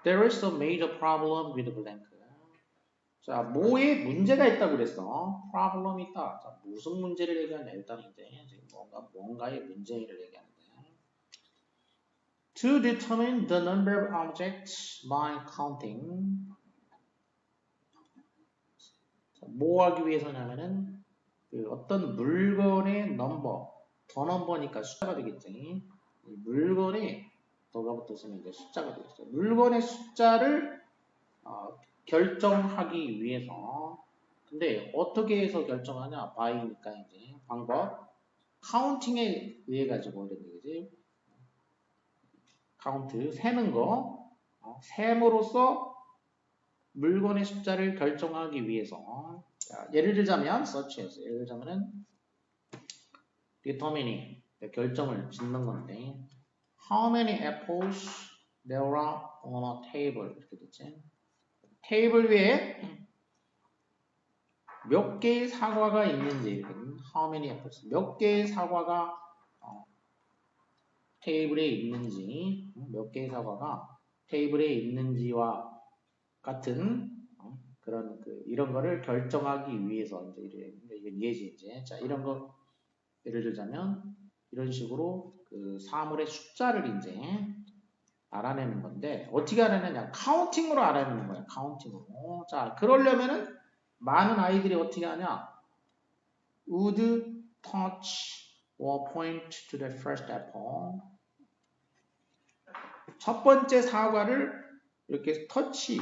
There is a major problem with blank. 자, 뭐에 문제가 있다고 그랬어? problem이 있다. 자, 무슨 문제를 얘기하냐? 일단 이제 뭔가의 문제를 얘기하는데. To determine the number of objects by counting. 자, 뭐 하기 위해서냐면은 그 어떤 물건의 넘버, 더 넘버니까 숫자가 되겠지. 물건이 더가 붙었으면 이제 숫자가 되겠어. 물건의 숫자를 결정하기 위해서. 근데 어떻게 해서 결정하냐? by니까 이제 방법. 카운팅에 의해 가지고 이런 얘기지. 카운트 세는 거. 셈으로써 물건의 숫자를 결정하기 위해서. 자, 예를 들자면 such as 예를 들자면은 determining 결정을 짓는 건데 how many apples there are on a table 이렇게 됐지. 테이블 위에 몇 개의 사과가 있는지 how many apples 몇 개의 사과가 테이블에 있는지 몇 개의 사과가 테이블에 있는지와 같은 그런 이런 거를 결정하기 위해서 이제 이건 예지 이제 자 이런 거 예를 들자면 이런 식으로 그 사물의 숫자를 이제 알아내는 건데 어떻게 알아내냐? 카운팅으로 알아내는 거야. 카운팅으로. 자 그러려면은 많은 아이들이 어떻게 하냐? Would touch or point to the first apple. 첫 번째 사과를 이렇게 터치,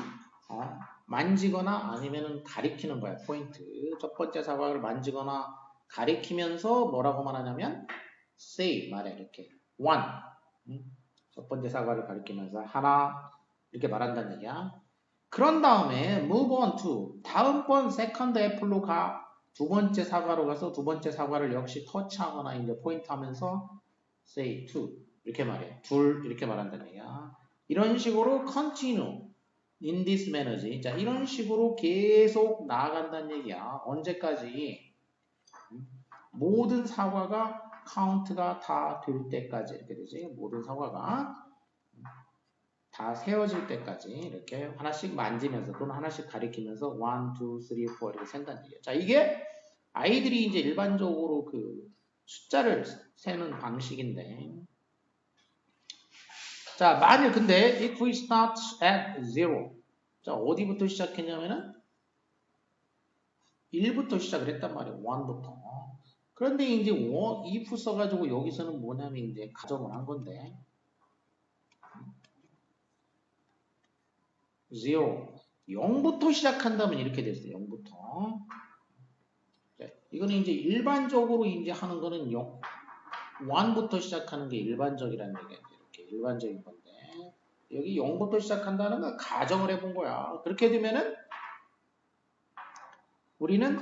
만지거나 아니면은 가리키는 거야. 포인트. 첫 번째 사과를 만지거나 가리키면서 뭐라고 말하냐면 say 말해 이렇게 one. 첫 번째 사과를 가리키면서 하나 이렇게 말한다는 얘기야. 그런 다음에 move on to 다음번 second apple로 가. 두 번째 사과로 가서 두 번째 사과를 역시 터치하거나 이제 포인트 하면서 say two 이렇게 말해. 둘 이렇게 말한다는 얘기야. 이런 식으로 continue in this manner지. 자, 이런 식으로 계속 나아간다는 얘기야. 언제까지? 모든 사과가 카운트가 다 될 때까지 이렇게 되지. 모든 사과가 다 세워질 때까지 이렇게 하나씩 만지면서 또는 하나씩 가리키면서 1, 2, 3, 4 이렇게 센다는 얘기예요. 자, 이게 아이들이 이제 일반적으로 그 숫자를 세는 방식인데, 자, 만일 근데 if we start at 0, 자, 어디부터 시작했냐면은 1부터 시작을 했단 말이에요. 1부터. 그런데 이제 if 써가지고 여기서는 뭐냐면 이제 가정을 한 건데 0, 0부터 시작한다면 이렇게 됐어요. 0부터. 이거는 이제 일반적으로 이제 하는 거는 1부터 시작하는 게 일반적이라는 얘기예요. 이렇게 일반적인 건데 여기 0부터 시작한다는 건 가정을 해본 거야. 그렇게 되면은 우리는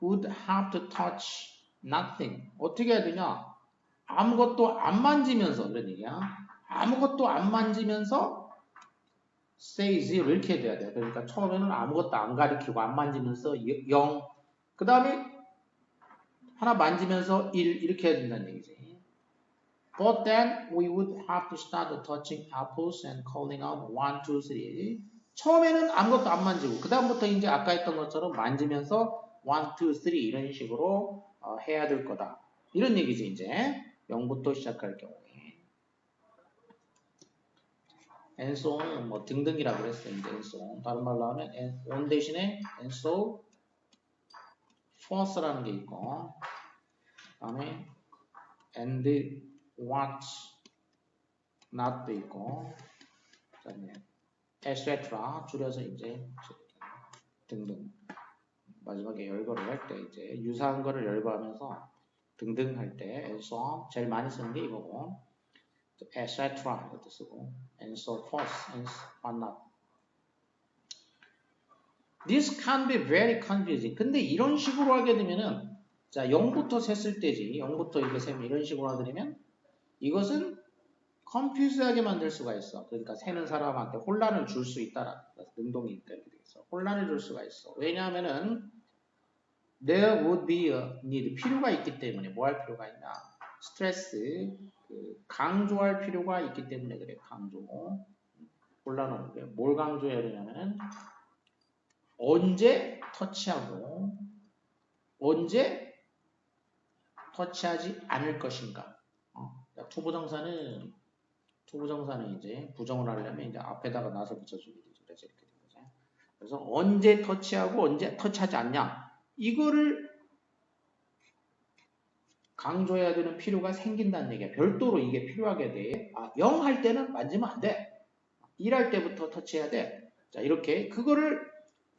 would have to touch nothing. 어떻게 해야 되냐? 아무것도 안 만지면서 그런 얘기야. 아무것도 안 만지면서 say zero 이렇게 돼야 돼. 그러니까 처음에는 아무것도 안 가리키고 안 만지면서 0. 그 다음에 하나 만지면서 1 이렇게 해야 된다는 얘기지. But then we would have to start touching apples and calling out 1, 2, 3. 처음에는 아무것도 안 만지고 그 다음부터 이제 아까 했던 것처럼 만지면서 1, 2, 3 이런 식으로 해야 될 거다. 이런 얘기지 이제 0부터 시작할 경우에. and so는 뭐 등등이라고 그랬어요. 이제 and so. 다른 말로 하면 on 대신에 and so forth라는 게 있고 그 다음에 and what not도 있고 그 다음에 etc. 줄여서 이제 등등. 마지막에 열거를 할 때 이제 유사한 거를 열거하면서 등등 할 때 and so on 제일 많이 쓰는 게 이거고 etc. 이것도 쓰고 and so forth and whatnot. This can be very confusing. 근데 이런 식으로 하게 되면은 자 0부터 셌을 때지 0부터 이렇게 세면 이런 식으로 하게 되면 이것은 컨퓨즈하게 만들 수가 있어. 그러니까 세는 사람한테 혼란을 줄 수 있다라. 능동이 있다 이렇게 되겠어. 혼란을 줄 수가 있어. 왜냐하면은 there would be a need 필요가 있기 때문에 뭐 할 필요가 있냐? 스트레스 강조할 필요가 있기 때문에 그래. 강조. 혼란을 그래. 뭘 강조해야 되냐면은 언제 터치하고 언제 터치하지 않을 것인가. 투부정사는 이제 부정을 하려면 이제 앞에다가 놔서 붙여주게 되죠. 그래서 이렇게 된 거죠. 그래서 언제 터치하고 언제 터치하지 않냐 이거를 강조해야 되는 필요가 생긴다는 얘기야. 별도로 이게 필요하게 돼. 0 할 때는 만지면 안 돼. 1 할 때부터 터치해야 돼. 자 이렇게 그거를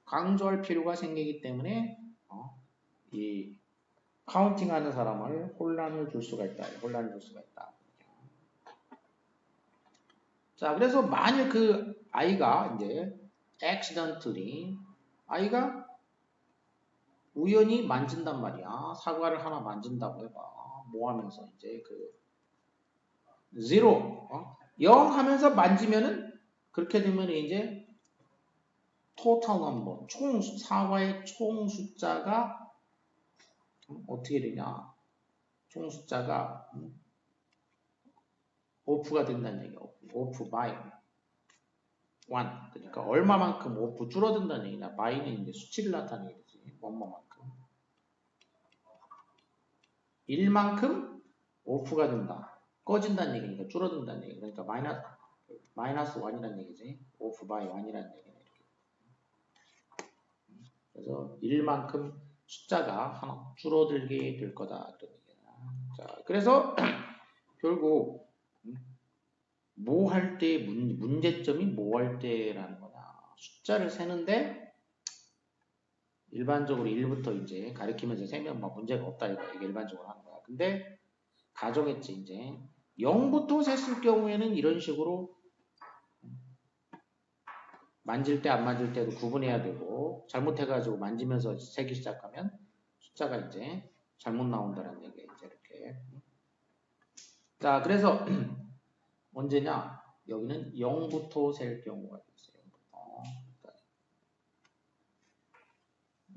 강조할 필요가 생기기 때문에 이 카운팅하는 사람을 혼란을 줄 수가 있다. 혼란을 줄 수가 있다. 자, 그래서 만일 그 아이가 이제 accidentally 아이가 우연히 만진단 말이야. 사과를 하나 만진다고 해봐. 뭐 하면서 이제 그 zero 0 하면서 만지면은 그렇게 되면 이제 total number 총 사과의 총 숫자가 어떻게 되냐? 총 숫자가 off가 된다는 얘기야. off by 1. 그러니까 얼마만큼 off 줄어든다는 얘기냐. by는 이제 수치를 나타내는 얘기지. 뭐만큼. 1만큼 off가 된다. 꺼진다는 얘기니까 줄어든다는 얘기. 그러니까 마이너스 1이라는 얘기지. off by 1이라는 얘기네. 그래서 1만큼 숫자가 하나 줄어들게 될 거다. 그런 얘기야. 자, 그래서 결국 뭐 할 때 문제점이 뭐 할 때라는 거냐. 숫자를 세는데 일반적으로 1부터 이제 가리키면서 세면 뭐 문제가 없다 이거 이게 일반적으로 하는 거야. 근데 가정했지 이제 0부터 셌을 경우에는 이런 식으로 만질 때 안 만질 때도 구분해야 되고 잘못해가지고 만지면서 세기 시작하면 숫자가 이제 잘못 나온다는 얘기예요. 이제 이렇게. 자 그래서 언제냐? 여기는 0부터 셀 경우가 있어요.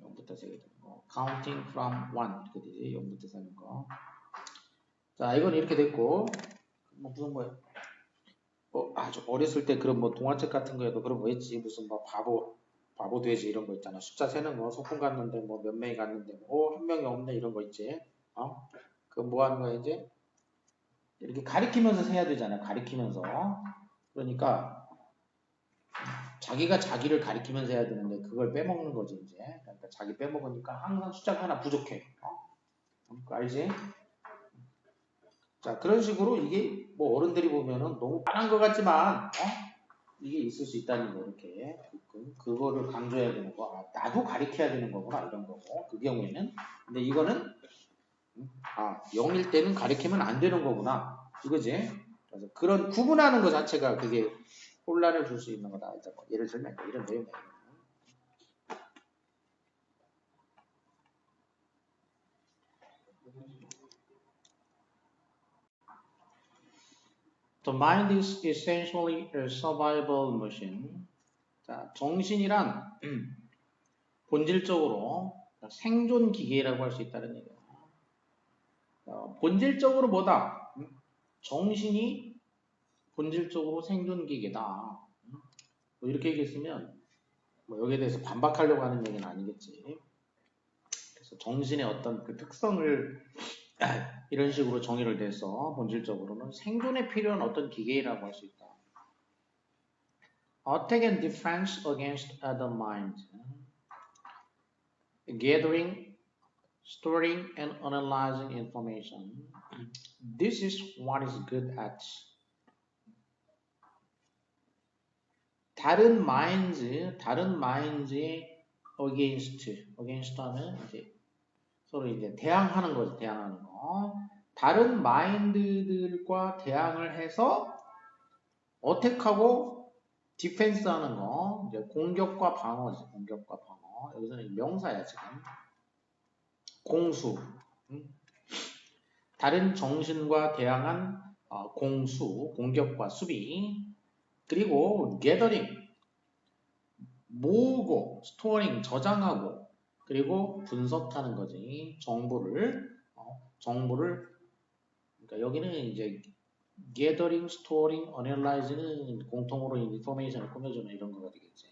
0부터 세게 되는 거. counting from 1 이렇게 되지. 0부터 세는 거. 자 이건 이렇게 됐고 뭐 무슨 거예요? 아주 어렸을 때 그런 뭐 동화책 같은 거에도 그런 거 있지. 무슨 뭐 바보 돼지 이런 거 있잖아. 숫자 세는 거 소풍 갔는데 뭐 몇 명이 갔는데 뭐 한 명이 없네 이런 거 있지. 그 뭐 하는 거야 이제? 이렇게 가리키면서 세야 되잖아. 가리키면서. 그러니까 자기가 자기를 가리키면서 해야 되는데 그걸 빼먹는 거지 이제. 그러니까 자기 빼먹으니까 항상 숫자가 하나 부족해. 그거 알지? 자, 그런 식으로 이게 뭐 어른들이 보면은 너무 뻔한 것 같지만 이게 있을 수 있다는 거 이렇게 그거를 강조해야 되는 거. 나도 가리켜야 되는 거구나 이런 거고 그 경우에는. 근데 이거는 0일 때는 가리키면 안 되는 거구나 이거지. 그래서 그런 구분하는 것 자체가 그게 혼란을 줄 수 있는 거다. 뭐 예를 들면 이런 내용이에요. The mind is essentially a survival machine. 자, 정신이란 본질적으로 생존 기계라고 할 수 있다는 얘기예요. 본질적으로 뭐다? 정신이 본질적으로 생존 기계다. 뭐 이렇게 얘기했으면 뭐 여기에 대해서 반박하려고 하는 얘기는 아니겠지. 그래서 정신의 어떤 그 특성을 이런 식으로 정의를 내서 본질적으로는 생존에 필요한 어떤 기계라고 할 수 있다. Attack and defense against the mind. Gathering, storing, and analyzing information. This is what is good at. 다른 minds의 against 하면 이제 서로 이제 대항하는 거죠. 대항하는 거. 다른 마인드들과 대항을 해서 어택하고 디펜스 하는 거. 이제 공격과 방어지. 공격과 방어. 여기서는 명사야, 지금. 공수. 다른 정신과 대항한 공수, 공격과 수비. 그리고 gathering. 모으고, 스토어링, 저장하고, 그리고 분석하는 거지. 정보를, 그러니까 여기는 이제 gathering, storing, analyzing은 공통으로 인포메이션을 꾸며주는 이런 거가 되겠지.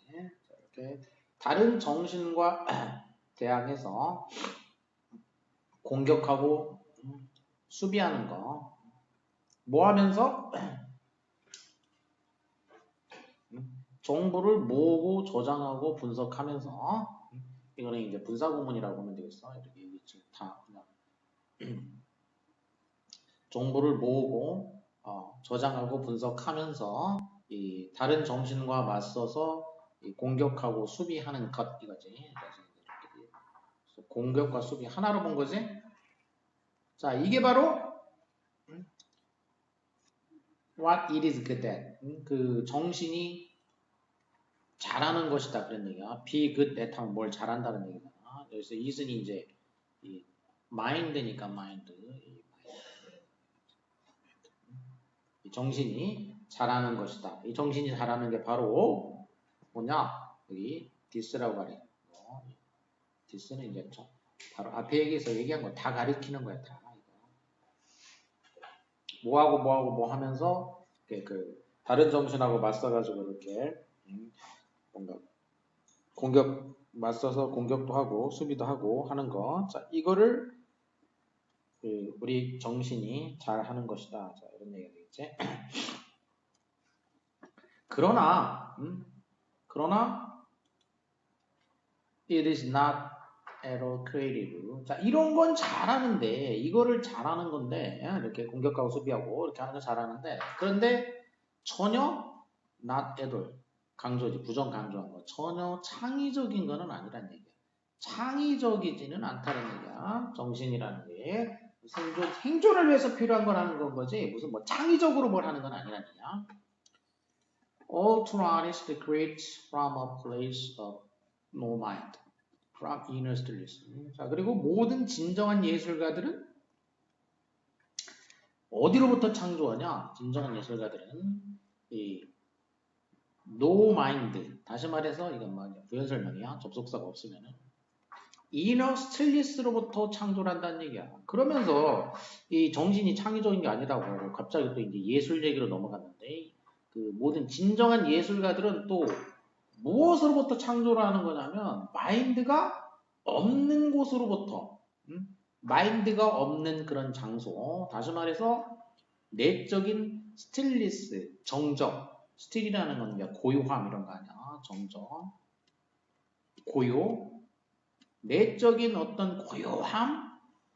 자, 이렇게 다른 정신과 대항해서 공격하고 수비하는 거. 뭐 하면서? 정보를 모으고 저장하고 분석하면서 이거는 이제 분사구문이라고 하면 되겠어. 이렇게 지금 다 그냥 정보를 모으고 저장하고 분석하면서 이 다른 정신과 맞서서 공격하고 수비하는 것 이거지. 그래서 공격과 수비 하나로 본 거지. 자, 이게 바로 what it is good at. 그 정신이 잘하는 것이다 그런 얘기야. be good at 하면 뭘 잘한다는 얘기잖아. 여기서 isn이 이제 이 mind니까 mind. 이 정신이 잘하는 것이다. 이 정신이 잘하는 게 바로 뭐냐? 여기 this라고 가려. this는 이제 바로 앞에 얘기한 거 다 가리키는 거야. 다. 뭐하고 뭐 하면서 그 다른 정신하고 맞서가지고 이렇게 뭔가 공격 맞서서 공격도 하고 수비도 하고 하는 거. 자, 이거를 우리 정신이 잘 하는 것이다. 자, 이런 얘기가 되겠지. 그러나 it is not at all creative. 자, 이런 건 잘하는데 이거를 잘하는 건데 이렇게 공격하고 수비하고 이렇게 하는 건 잘하는데 그런데 전혀 not at all. 강조지, 부정 강조한 거. 전혀 창의적인 거는 아니란 얘기야. 창의적이지는 않다는 얘기야. 정신이라는 게 생존을 위해서 필요한 거라는 건 거지. 무슨 뭐 창의적으로 뭘 하는 건 아니란 얘기야. All true artists create from a place of no mind, from inner stillness. 자, 그리고 모든 진정한 예술가들은 어디로부터 창조하냐? 진정한 예술가들은 이 no mind. 다시 말해서 이건 뭐 부연 설명이야. 접속사가 없으면은 inner stillness로부터 창조를 한다는 얘기야. 그러면서 이 정신이 창의적인 게 아니라고 갑자기 또 이제 예술 얘기로 넘어갔는데 그 모든 진정한 예술가들은 또 무엇으로부터 창조를 하는 거냐면 마인드가 없는 곳으로부터 마인드가 없는 그런 장소 다시 말해서 내적인 스틸리스 정적 스틸이라는 건 이제 고요함 이런 거 아니야 정적 고요 내적인 어떤 고요함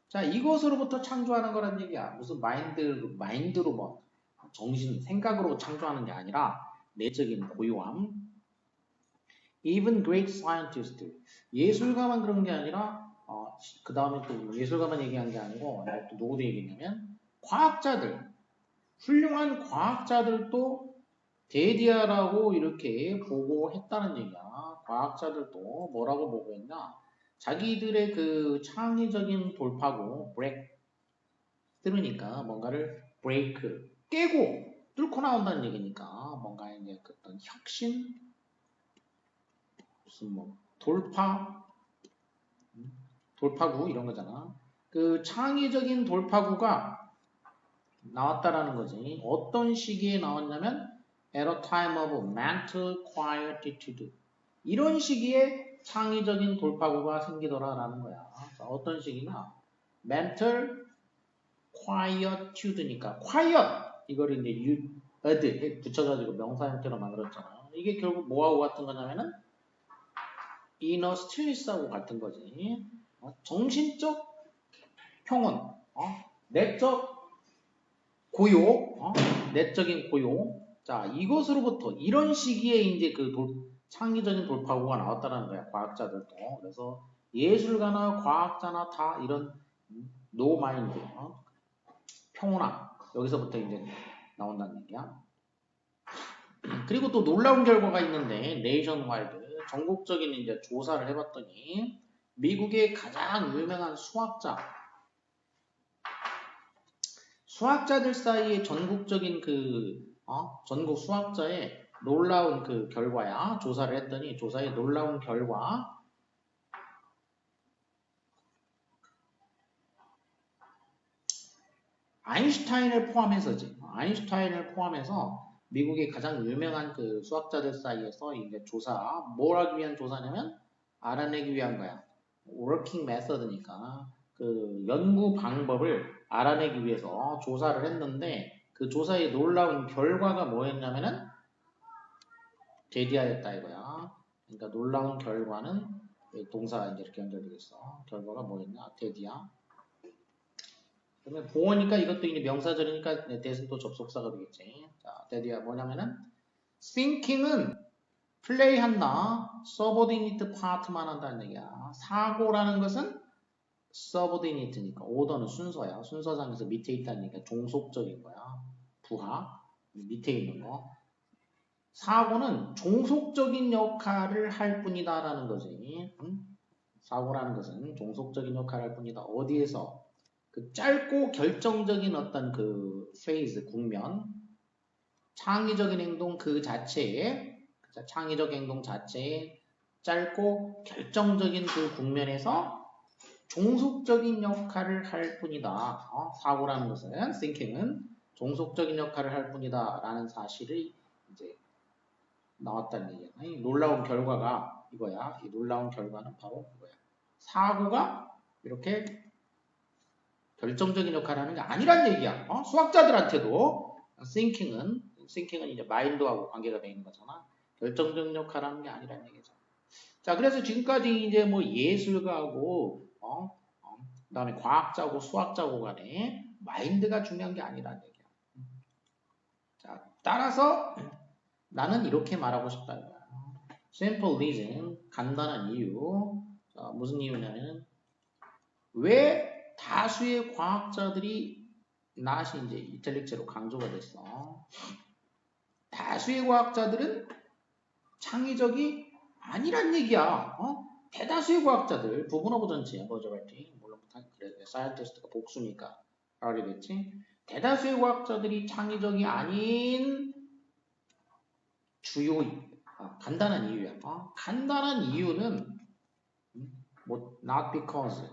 자 이것으로부터 창조하는 거란 얘기야 무슨 마인드로 뭐 정신 생각으로 창조하는 게 아니라 내적인 고요함 even great scientists 예술가만 그런 게 아니라 그 다음에 또 예술가만 얘기한 게 아니고 또 누구도 얘기했냐면 과학자들 훌륭한 과학자들도 데디아라고 이렇게 보고했다는 얘기야. 과학자들도 뭐라고 보고했냐? 자기들의 그 창의적인 돌파구, 브레이크, 뚫으니까 뭔가를 브레이크, 깨고 뚫고 나온다는 얘기니까 뭔가 이제 어떤 혁신, 무슨 뭐 돌파구 이런 거잖아. 그 창의적인 돌파구가 나왔다라는 거지. 어떤 시기에 나왔냐면 at a time of mental quietude. 이런 시기에 창의적인 돌파구가 생기더라라는 거야. 자, 어떤 시기냐? mental quietude니까 quiet 이거를 이제 ed 붙여가지고 명사 형태로 만들었잖아. 이게 결국 뭐하고 같은 거냐면은 inner stillness하고 같은 거지. 정신적 평온, 내적 고요, 내적인 고요. 자, 이것으로부터 이런 시기에 이제 그 창의적인 돌파구가 나왔다는 거야, 과학자들도. 그래서 예술가나 과학자나 다 이런 노 마인드, 평온함 여기서부터 이제 나온다는 얘기야. 그리고 또 놀라운 결과가 있는데 네이션와이드 전국적인 이제 조사를 해봤더니 미국의 가장 유명한 수학자들 사이에 전국적인 전국 수학자의 놀라운 그 결과야. 조사를 했더니 조사의 놀라운 결과 아인슈타인을 포함해서 미국의 가장 유명한 그 수학자들 사이에서 이제 뭘 하기 위한 조사냐면 알아내기 위한 거야. working method니까 그 연구 방법을 알아내기 위해서 조사를 했는데 그 조사의 놀라운 결과가 뭐였냐면은 데디아였다 이거야. 그러니까 놀라운 결과는 동사가 이제 이렇게 연결되겠어. 결과가 뭐였냐? 데디아. 그러면 보어니까 이것도 이제 명사절이니까 대승도 접속사가 되겠지. 자, 데디아 뭐냐면은 thinking은 플레이한다. subordinate part만 한다는 얘기야. 사고라는 것은 subordinate니까 오더는 순서야. 순서상에서 밑에 있다는 얘기가 종속적인 거야. 부하 밑에 있는 거. 사고는 종속적인 역할을 할 뿐이다라는 거지. 사고라는 것은 종속적인 역할을 할 뿐이다. 어디에서? 그 짧고 결정적인 어떤 그 페이즈, 국면, 창의적인 행동 그 자체에, 창의적 행동 자체에 짧고 결정적인 그 국면에서 종속적인 역할을 할 뿐이다. 사고라는 것은, thinking은 종속적인 역할을 할 뿐이다. 라는 사실이 이제 나왔다는 얘기야. 이 놀라운 결과가 이거야. 이 놀라운 결과는 바로 이거야. 사고가 이렇게 결정적인 역할을 하는 게 아니란 얘기야. 수학자들한테도 thinking은 이제 마인드하고 관계가 되어 있는 거잖아. 결정적인 역할을 하는 게 아니란 얘기죠. 자, 그래서 지금까지 이제 뭐 예술가하고 그다음에 과학자고 수학자고 간에 마인드가 중요한 게 아니란 얘기야. 자, 따라서 나는 이렇게 말하고 싶다 이거야. simple reason, 간단한 이유. 자, 무슨 이유냐면 왜 다수의 과학자들이 낫이 이제 이탈릭제로 강조가 됐어. 다수의 과학자들은 창의적이 아니란 얘기야. 대다수의 과학자들, 부분 오브 전체야, 머저리티. 물론 그래, 사이언티스트가 복수니까 알게 됐지. 대다수의 과학자들이 창의적이 아닌 간단한 이유야. 간단한 이유는 뭐 not because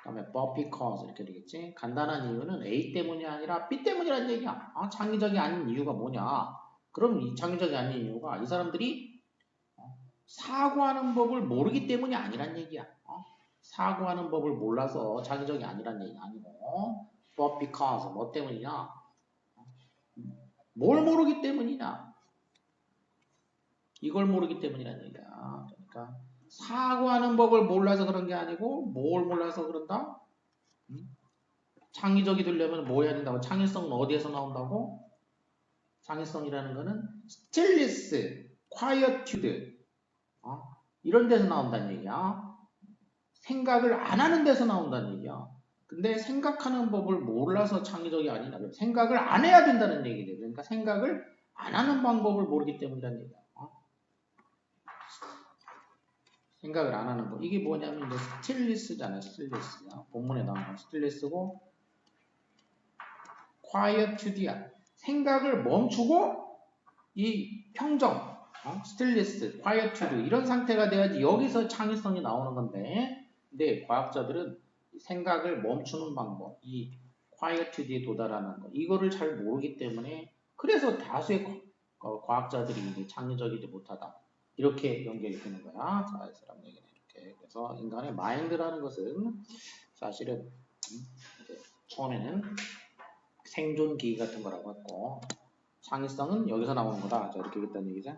그다음에 but because 이렇게 되겠지. 간단한 이유는 A 때문이 아니라 B 때문이라는 얘기야. 창의적이 아닌 이유가 뭐냐? 그럼 이 창의적이 아닌 이유가 이 사람들이 사고하는 법을 모르기 때문이 아니란 얘기야. 사고하는 법을 몰라서 창의적이 아니란 얘기 아니고 but because 뭐 때문이냐? 뭘 모르기 때문이냐? 이걸 모르기 때문이란 얘기야. 그러니까 사고하는 법을 몰라서 그런 게 아니고 뭘 몰라서 그런다? 창의적이 되려면 뭐 해야 된다고? 창의성은 어디에서 나온다고? 창의성이라는 거는 stillness, quietude 이런 데서 나온다는 얘기야. 생각을 안 하는 데서 나온다는 얘기야. 근데 생각하는 법을 몰라서 창의적이 아니라 생각을 안 해야 된다는 얘기죠. 그러니까 생각을 안 하는 방법을 모르기 때문이라는 얘기야. 생각을 안 하는 거. 이게 뭐냐면 이제 스틸리스잖아요. 스틸리스야. 본문에 나오는 건 스틸리스고 quietud야. 생각을 멈추고 이 평정, 스틸리스, quietуde 이런 상태가 돼야지 여기서 창의성이 나오는 건데 근데 과학자들은 생각을 멈추는 방법, 이 quietude에 도달하는 거 이거를 잘 모르기 때문에 그래서 다수의 과학자들이 이제 창의적이지 못하다. 이렇게 연결이 되는 거야. 자, 이 사람 얘기는 이렇게. 그래서 인간의 마인드라는 것은 사실은 이제 처음에는 생존 기기 같은 거라고 했고 창의성은 여기서 나오는 거다. 자, 이렇게 했다는 얘기죠.